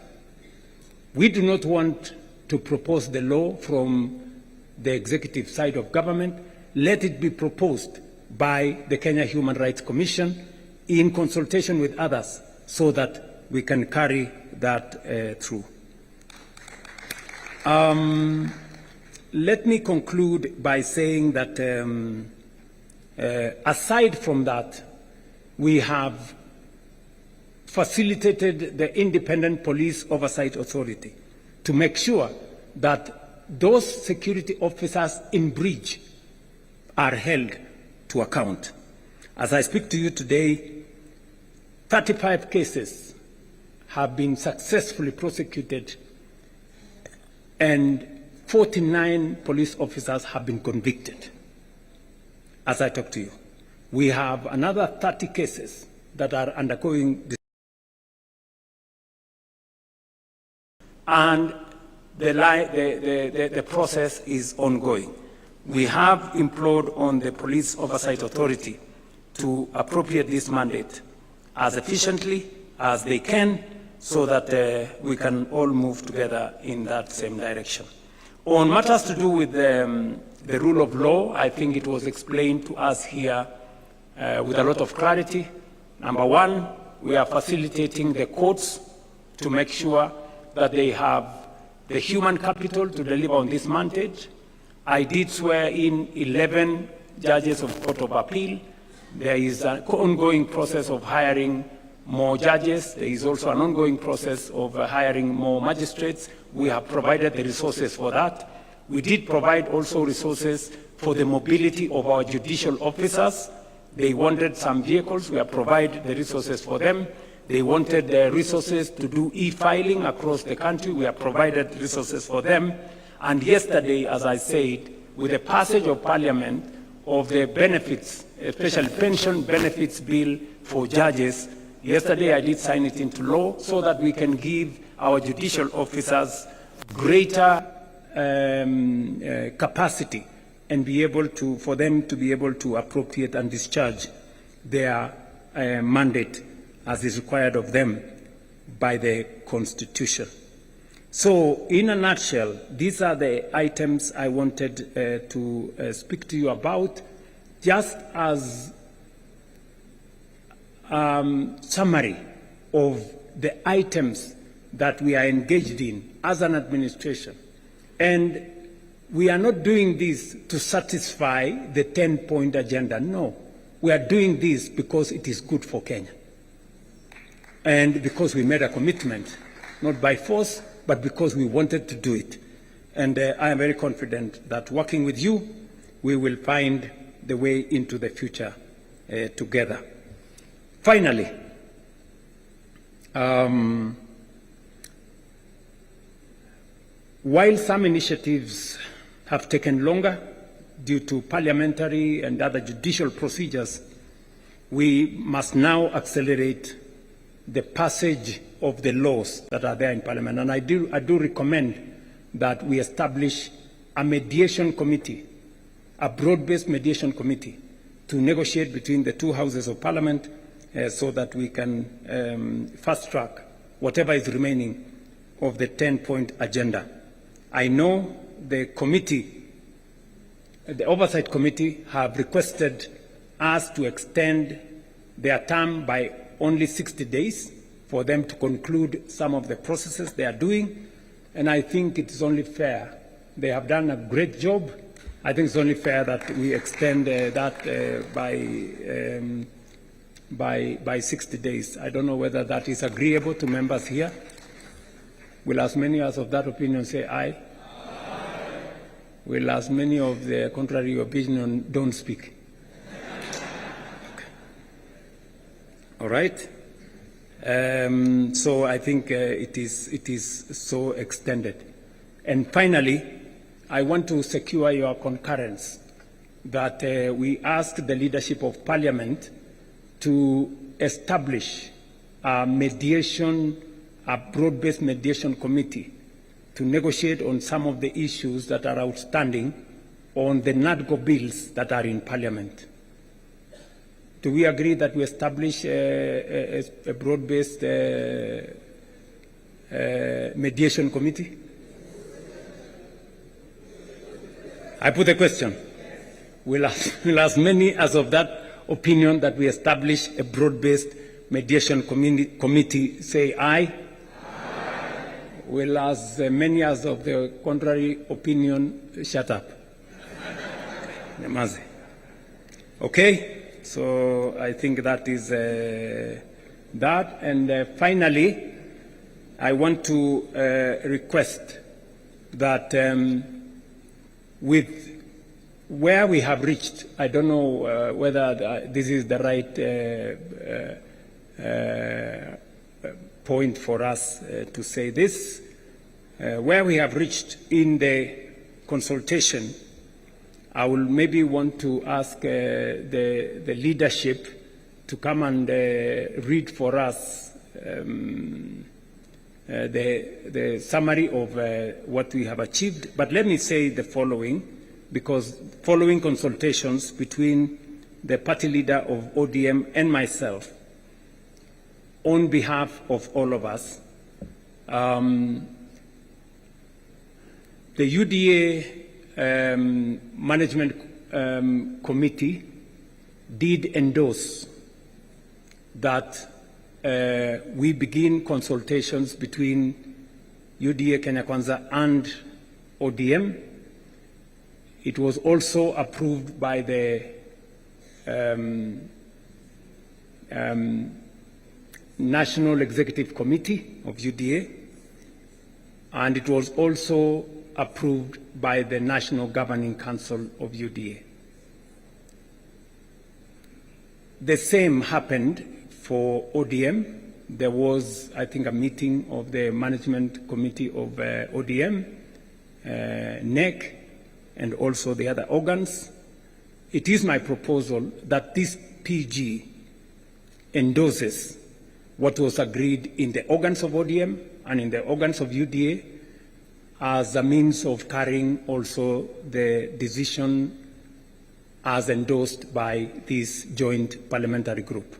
S4: We do not want to propose the law from the executive side of government. Let it be proposed by the Kenya Human Rights Commission in consultation with others, so that we can carry that through. Let me conclude by saying that aside from that, we have facilitated the Independent Police Oversight Authority to make sure that those security officers in breach are held to account. As I speak to you today, 35 cases have been successfully prosecuted and 49 police officers have been convicted. As I talk to you, we have another 30 cases that are undergoing this, and the process is ongoing. We have implored on the Police Oversight Authority to appropriate this mandate as efficiently as they can, so that we can all move together in that same direction. On matters to do with the rule of law, I think it was explained to us here with a lot of clarity. Number one, we are facilitating the courts to make sure that they have the human capital to deliver on this mandate. I did swear in 11 judges of the Court of Appeal. There is an ongoing process of hiring more judges. There is also an ongoing process of hiring more magistrates. We have provided the resources for that. We did provide also resources for the mobility of our judicial officers. They wanted some vehicles. We have provided the resources for them. They wanted the resources to do e-filing across the country. We have provided resources for them. And yesterday, as I said, with the passage of Parliament of the benefits, especially pension benefits bill for judges, yesterday I did sign it into law so that we can give our judicial officers greater capacity and be able to, for them to be able to appropriate and discharge their mandate as is required of them by the Constitution. So, in a nutshell, these are the items I wanted to speak to you about, just as summary of the items that we are engaged in as an administration. And we are not doing this to satisfy the 10-point agenda. No, we are doing this because it is good for Kenya. And because we made a commitment, not by force, but because we wanted to do it. And I am very confident that working with you, we will find the way into the future together. Finally, While some initiatives have taken longer due to parliamentary and other judicial procedures, we must now accelerate the passage of the laws that are there in Parliament. And I do recommend that we establish a mediation committee, a broad-based mediation committee, to negotiate between the two houses of Parliament so that we can fast-track whatever is remaining of the 10-point agenda. I know the committee, the Oversight Committee, have requested us to extend their term by only 60 days for them to conclude some of the processes they are doing, and I think it is only fair. They have done a great job. I think it's only fair that we extend that by 60 days. I don't know whether that is agreeable to members here. Will as many as of that opinion say aye? Aye. Will as many of the contrary opinion don't speak? Okay. All right. So I think it is so extended. And finally, I want to secure your concurrence that we ask the leadership of Parliament to establish a broad-based mediation committee to negotiate on some of the issues that are outstanding on the NADGO bills that are in Parliament. Do we agree that we establish a broad-based mediation committee? I put a question. Will as many as of that opinion that we establish a broad-based mediation committee say aye? Aye. Will as many as of the contrary opinion shut up? Okay? So I think that is that. And finally, I want to request that with where we have reached, I don't know whether this is the right point for us to say this, where we have reached in the consultation. I will maybe want to ask the leadership to come and read for us the summary of what we have achieved. But let me say the following, because following consultations between the party leader of ODM and myself, on behalf of all of us, the UDA Management Committee did endorse that we begin consultations between UDA Kenya Kwanza and ODM. It was also approved by the National Executive Committee of UDA, and it was also approved by the National Governing Council of UDA. The same happened for ODM. There was, I think, a meeting of the Management Committee of ODM, NEC, and also the other organs. It is my proposal that this PG endorses what was agreed in the organs of ODM and in the organs of UDA as a means of carrying also the decision as endorsed by this joint parliamentary group.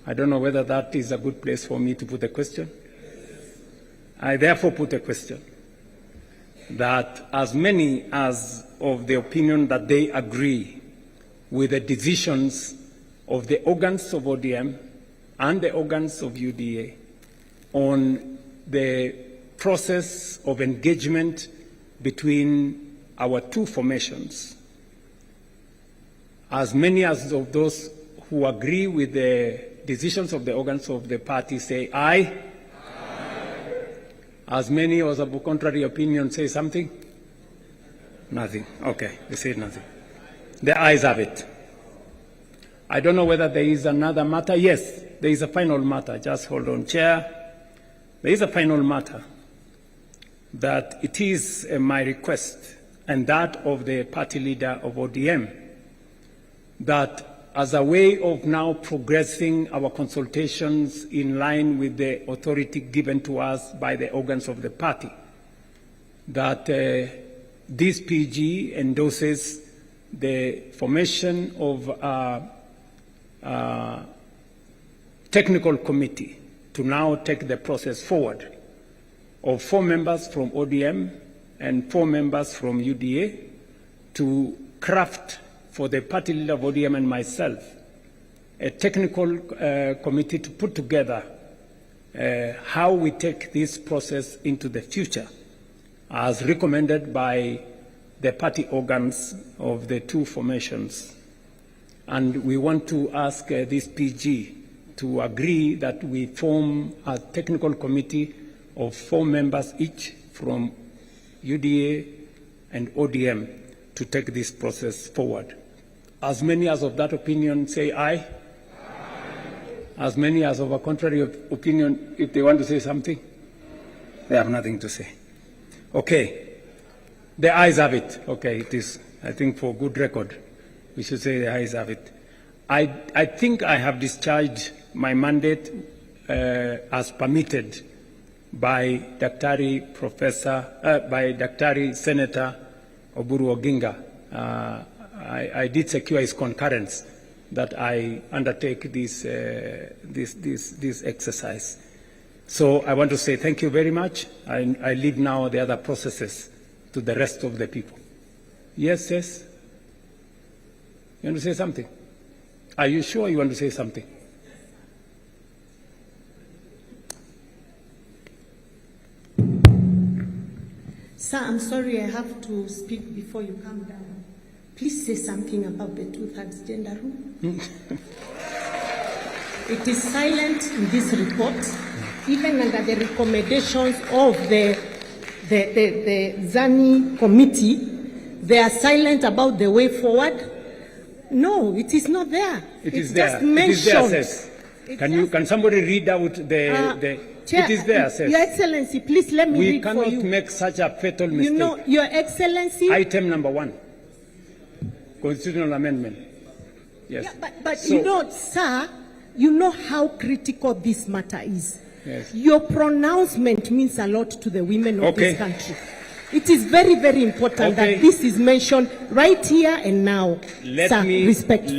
S4: I don't know whether that is a good place for me to put a question. I therefore put a question that as many as of the opinion that they agree with the decisions of the organs of ODM and the organs of UDA on the process of engagement between our two formations, as many as of those who agree with the decisions of the organs of the party say aye. Aye. As many as of contrary opinion say something? Nothing. Okay, they say nothing. The ayes have it. I don't know whether there is another matter. Yes, there is a final matter. Just hold on, Chair. There is a final matter that it is my request and that of the party leader of ODM that as a way of now progressing our consultations in line with the authority given to us by the organs of the party, that this PG endorses the formation of a technical committee to now take the process forward of 4 members from ODM and 4 members from UDA to craft for the party leader of ODM and myself a technical committee to put together how we take this process into the future as recommended by the party organs of the 2 formations. And we want to ask this PG to agree that we form a technical committee of 4 members each from UDA and ODM to take this process forward. As many as of that opinion say aye. Aye. As many as of a contrary opinion, if they want to say something, they have nothing to say. Okay. The ayes have it. Okay, it is, I think for good record, we should say the ayes have it. I think I have discharged my mandate as permitted by Daktari Senator Oburu Oginga. I did secure his concurrence that I undertake this exercise. So I want to say thank you very much. I leave now the other processes to the rest of the people. Yes, yes? You want to say something? Are you sure you want to say something?
S5: Sir, I'm sorry I have to speak before you come down. Please say something about the 2/3 gender rule. It is silent in this report, even under the recommendations of the ZANI committee. They are silent about the way forward. No, it is not there.
S4: It's there.
S5: Just mentioned.
S4: It is there, can somebody read out the
S5: Chair,
S4: it is there, sis.
S5: Your Excellency, please let me read for you.
S4: We cannot make such a fatal mistake.
S5: You know, Your Excellency.
S4: Item number 1, constitutional amendment. Yes.
S5: Yeah, but so, you know, sir, you know how critical this matter is.
S4: Yes.
S5: Your pronouncement means a lot to the women of this country. It is very, very important that this is mentioned right here and now, respectfully.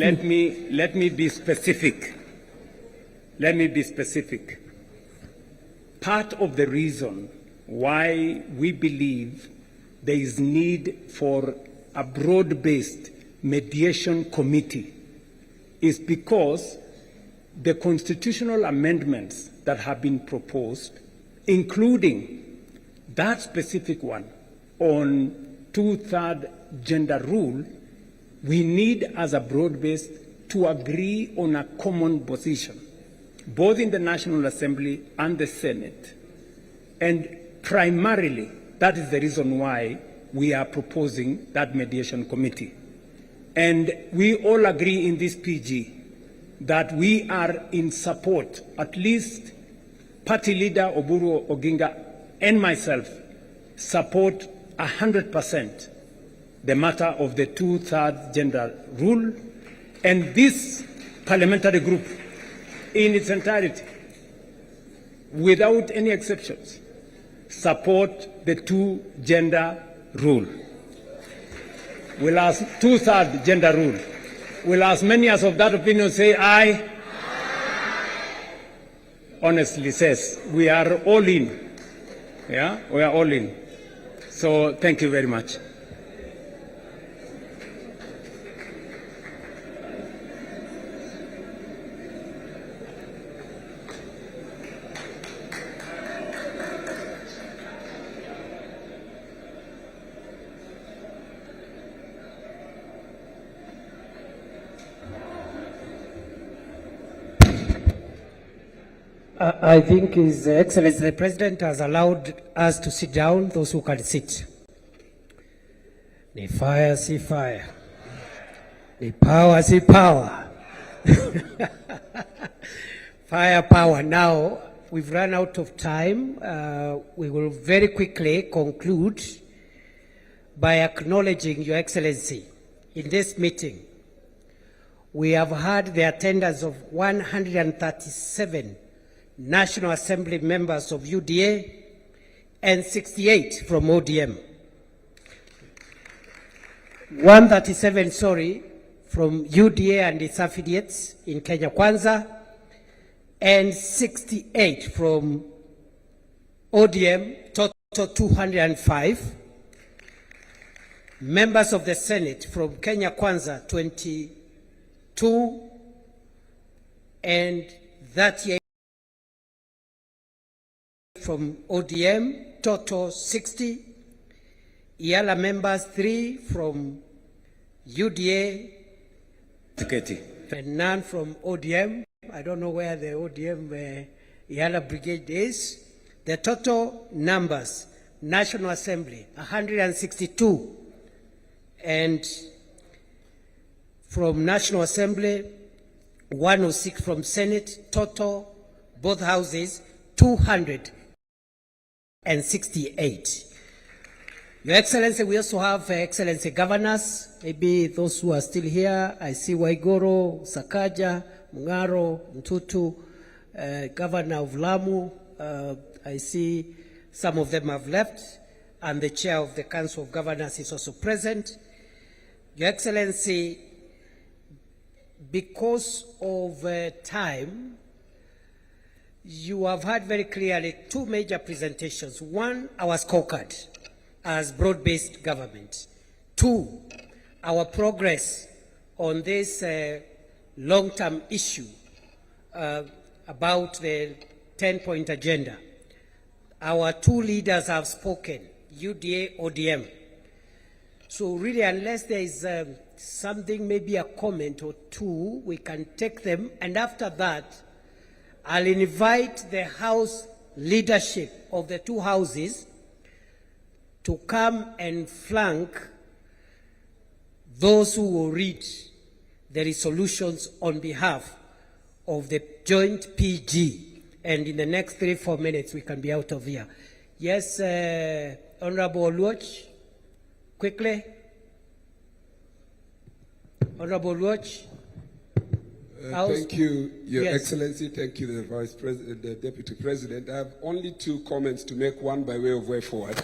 S4: Let me be specific. Let me be specific. Part of the reason why we believe there is need for a broad-based mediation committee is because the constitutional amendments that have been proposed, including that specific one on 2/3 gender rule, we need as a broad-based to agree on a common position, both in the National Assembly and the Senate. And primarily, that is the reason why we are proposing that mediation committee. And we all agree in this PG that we are in support, at least Party Leader Oburu Oginga and myself support 100% the matter of the 2/3 gender rule, and this parliamentary group in its entirety, without any exceptions, support the 2-gender rule. We'll ask 2/3 gender rule. Will as many as of that opinion say aye? Honestly says, we are all in. Yeah, we are all in. So thank you very much.
S3: I think His Excellency the President has allowed us to sit down, those who can sit. Ni fire, see fire. Ni power, see power. Fire, power. Now, we've run out of time. We will very quickly conclude by acknowledging Your Excellency. In this meeting, we have had the attendance of 137 National Assembly members of UDA and 68 from ODM. 137, from UDA and its affiliates in Kenya Kwanza, and 68 from ODM, total 205. Members of the Senate from Kenya Kwanza, 22, and 38 from ODM, total 60. Yala members 3 from UDA, and none from ODM. I don't know where the ODM Yala Brigade is. The total numbers, National Assembly, 162. And from National Assembly, 106 from Senate, total, both houses, 268. Your Excellency, we also have Excellency governors, maybe those who are still here. I see Waigoro, Sakaja, Mungaro, Mtutu, Governor of Lamu. I see some of them have left, and the Chair of the Council of Governors is also present. Your Excellency, because of time, you have had very clearly 2 major presentations. 1, our scorecard as broad-based government. 2, our progress on this long-term issue about the 10-point agenda. Our 2 leaders have spoken, UDA, ODM. So really, unless there is something, maybe a comment or 2, we can take them. And after that, I'll invite the House leadership of the 2 houses to come and flank those who will read the resolutions on behalf of the Joint PG. And in the next 3-4 minutes, we can be out of here. Yes, Honorable Oluoch, quickly. Honorable Oluoch.
S6: Thank you, Your
S3: Yes.
S6: Excellency. Thank you, the Vice President, the Deputy President. I have only 2 comments to make, one by way of way forward.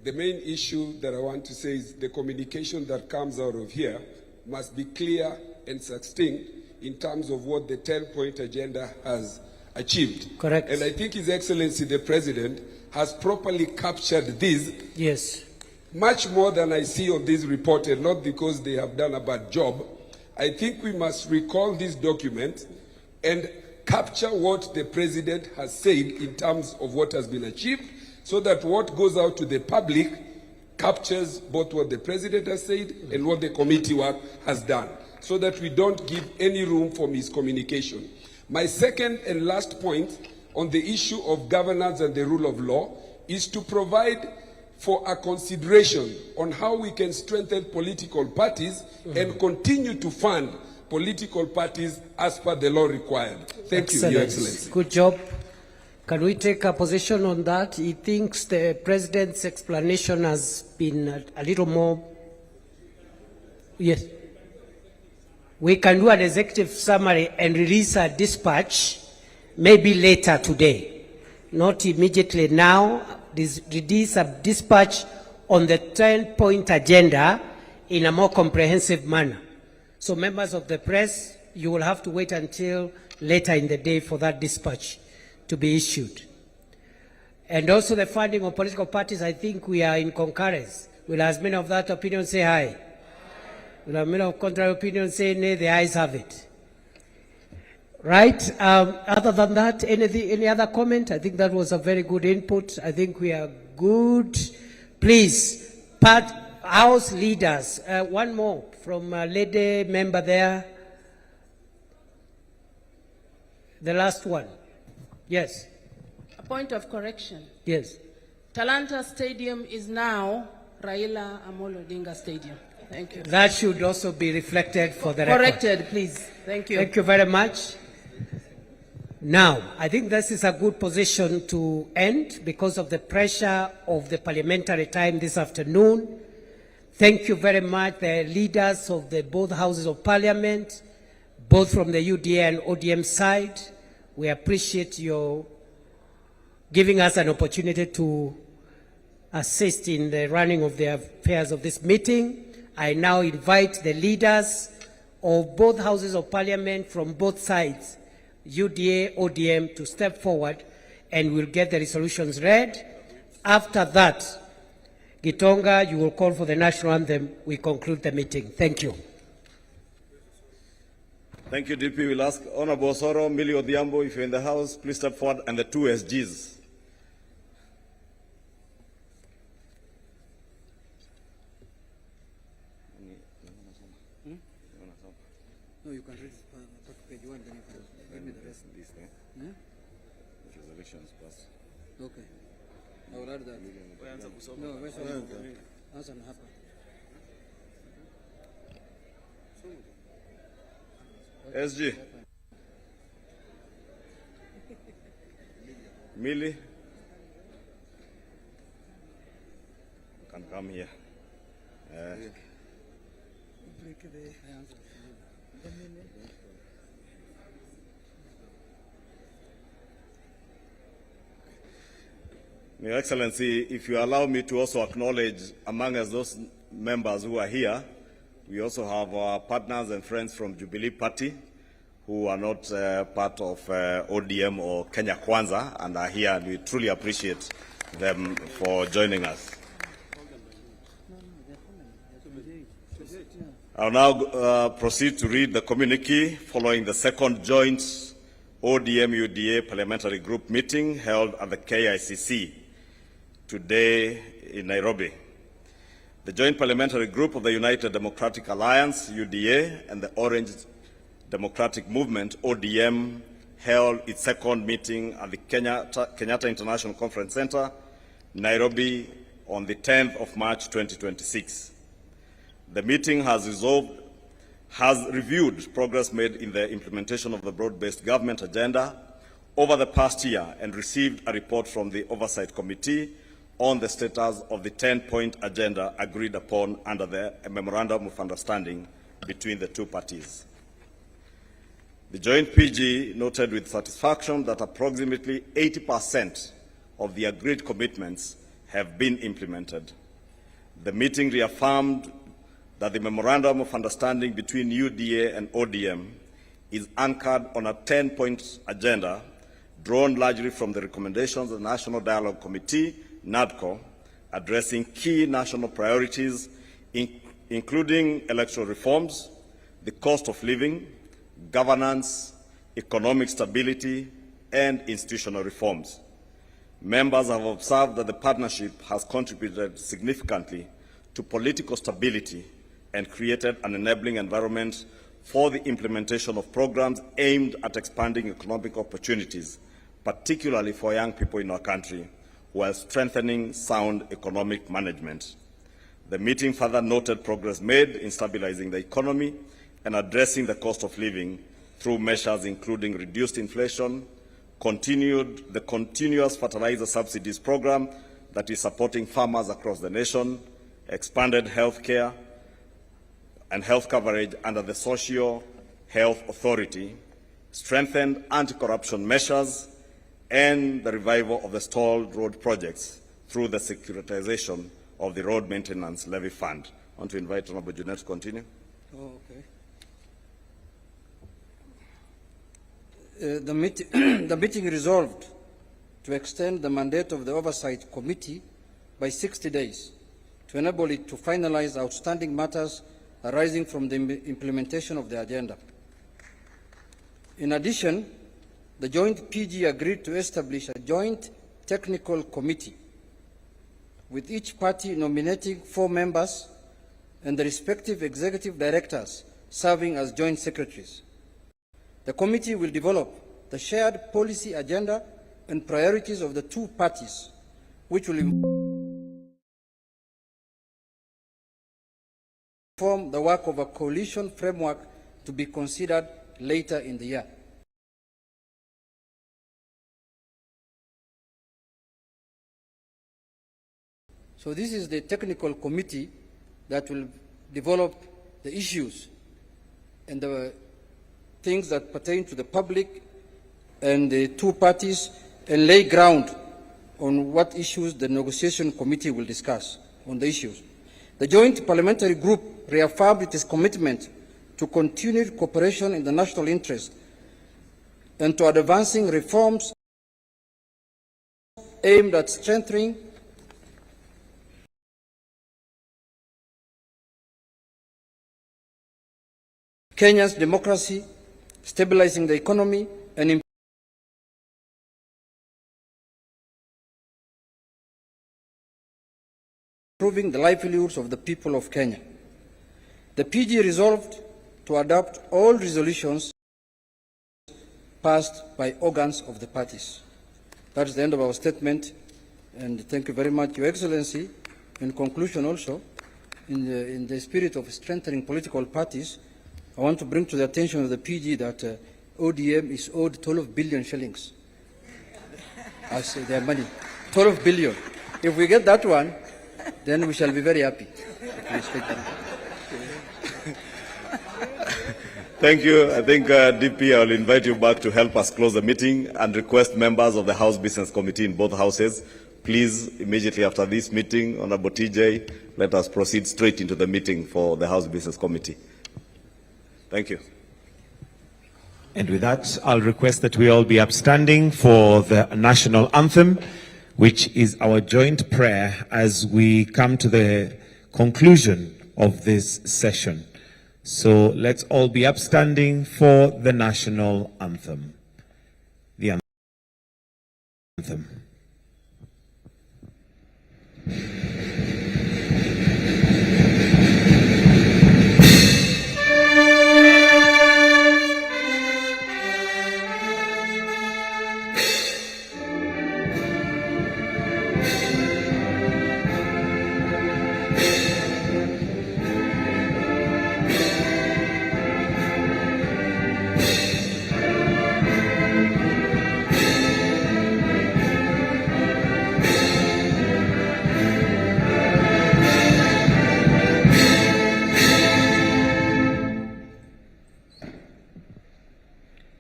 S6: The main issue that I want to say is the communication that comes out of here must be clear and succinct in terms of what the 10-point agenda has achieved.
S3: Correct.
S6: And I think His Excellency, the President, has properly captured this.
S3: Yes.
S6: Much more than I see on this report, and not because they have done a bad job. I think we must recall this document and capture what the President has said in terms of what has been achieved, so that what goes out to the public captures both what the President has said and what the committee work has done, so that we don't give any room for miscommunication. My second and last point on the issue of governance and the rule of law is to provide for a consideration on how we can strengthen political parties and continue to fund political parties as per the law required. Thank you, Your Excellency.
S3: Good job. Can we take a position on that? He thinks the President's explanation has been a little more... Yes. We can do an executive summary and release a dispatch maybe later today, not immediately now. Release a dispatch on the 10-point agenda in a more comprehensive manner. So members of the press, you will have to wait until later in the day for that dispatch to be issued. And also the funding of political parties, I think we are in concurrence. Will as many of that opinion say aye? Will as many of contrary opinion say nay? The ayes have it. Right. Other than that, any other comment? I think that was a very good input. I think we are good. Please, House leaders. One more from a lady member there. The last one. Yes.
S7: A point of correction.
S3: Yes.
S7: Talanta Stadium is now Raila Amolo Odinga Stadium. Thank you.
S3: That should also be reflected for the record.
S7: Corrected, please. Thank you.
S3: Thank you very much. Now, I think this is a good position to end because of the pressure of the parliamentary time this afternoon. Thank you very much, the leaders of the both houses of parliament, both from the UDA and ODM side. We appreciate your giving us an opportunity to assist in the running of the affairs of this meeting. I now invite the leaders of both houses of parliament from both sides, UDA, ODM, to step forward and we'll get the resolutions read. After that, Gitonga, you will call for the national anthem. We conclude the meeting. Thank you.
S8: Thank you, DP. We'll ask Honorable Soro, Millie Odhiambo, if you're in the House, please step forward, and the two SGs.
S9: No, you can read page 1, then you can give me the rest.
S8: This,
S9: Hmm?
S8: Resolutions pass.
S9: Okay. I will add that. No, answer hapa.
S8: SG. Millie. You can come here. Your Excellency, if you allow me to also acknowledge among us those members who are here, we also have our partners and friends from Jubilee Party who are not part of ODM or Kenya Kwanza and are here, and we truly appreciate them for joining us. I'll now proceed to read the communique following the second joint ODM-UDA parliamentary group meeting held at the KICC today in Nairobi. The joint parliamentary group of the United Democratic Alliance, UDA, and the Orange Democratic Movement, ODM, held its second meeting at the Kenyatta International Conference Center, Nairobi, on the 10th of March 2026. The meeting has reviewed progress made in the implementation of the broad-based government agenda over the past year and received a report from the Oversight Committee on the status of the 10-point agenda agreed upon under the Memorandum of Understanding between the two parties. The Joint PG noted with satisfaction that approximately 80% of the agreed commitments have been implemented. The meeting reaffirmed that the Memorandum of Understanding between UDA and ODM is anchored on a 10-point agenda drawn largely from the recommendations of the National Dialogue Committee, NADCO, addressing key national priorities, including electoral reforms, the cost of living, governance, economic stability, and institutional reforms. Members have observed that the partnership has contributed significantly to political stability and created an enabling environment for the implementation of programs aimed at expanding economic opportunities, particularly for young people in our country, while strengthening sound economic management. The meeting further noted progress made in stabilizing the economy and addressing the cost of living through measures including reduced inflation, the continuous fertilizer subsidies program that is supporting farmers across the nation, expanded health care and health coverage under the Social Health Authority, strengthened anti-corruption measures, and the revival of the stalled road projects through the securitization of the Road Maintenance Levy Fund. I want to invite Honorable Junet to continue.
S9: Oh, okay. The meeting resolved to extend the mandate of the Oversight Committee by 60 days to enable it to finalize outstanding matters arising from the implementation of the agenda. In addition, the Joint PG agreed to establish a joint technical committee, with each party nominating 4 members and the respective executive directors serving as joint secretaries. The committee will develop the shared policy agenda and priorities of the two parties, which will form the work of a coalition framework to be considered later in the year. So this is the technical committee that will develop the issues and the things that pertain to the public and the two parties and lay ground on what issues the negotiation committee will discuss on the issues. The Joint Parliamentary Group reaffirmed its commitment to continued cooperation in the national interest and to advancing reforms aimed at strengthening Kenya's democracy, stabilizing the economy, and improving the livelihoods of the people of Kenya. The PG resolved to adopt all resolutions passed by organs of the parties. That is the end of our statement, and thank you very much, Your Excellency. In conclusion also, in the spirit of strengthening political parties, I want to bring to the attention of the PG that ODM is owed 12 billion shillings as their money. 12 billion. If we get that one, then we shall be very happy.
S8: Thank you. I think, DP, I will invite you back to help us close the meeting and request members of the House Business Committee in both houses, please, immediately after this meeting, Honorable TJ, let us proceed straight into the meeting for the House Business Committee. Thank you.
S10: And with that, I'll request that we all be upstanding for the national anthem, which is our joint prayer as we come to the conclusion of this session. So let's all be upstanding for the national anthem. The anthem.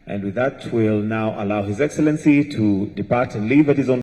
S10: And with that, we'll now allow His Excellency to depart and leave at his own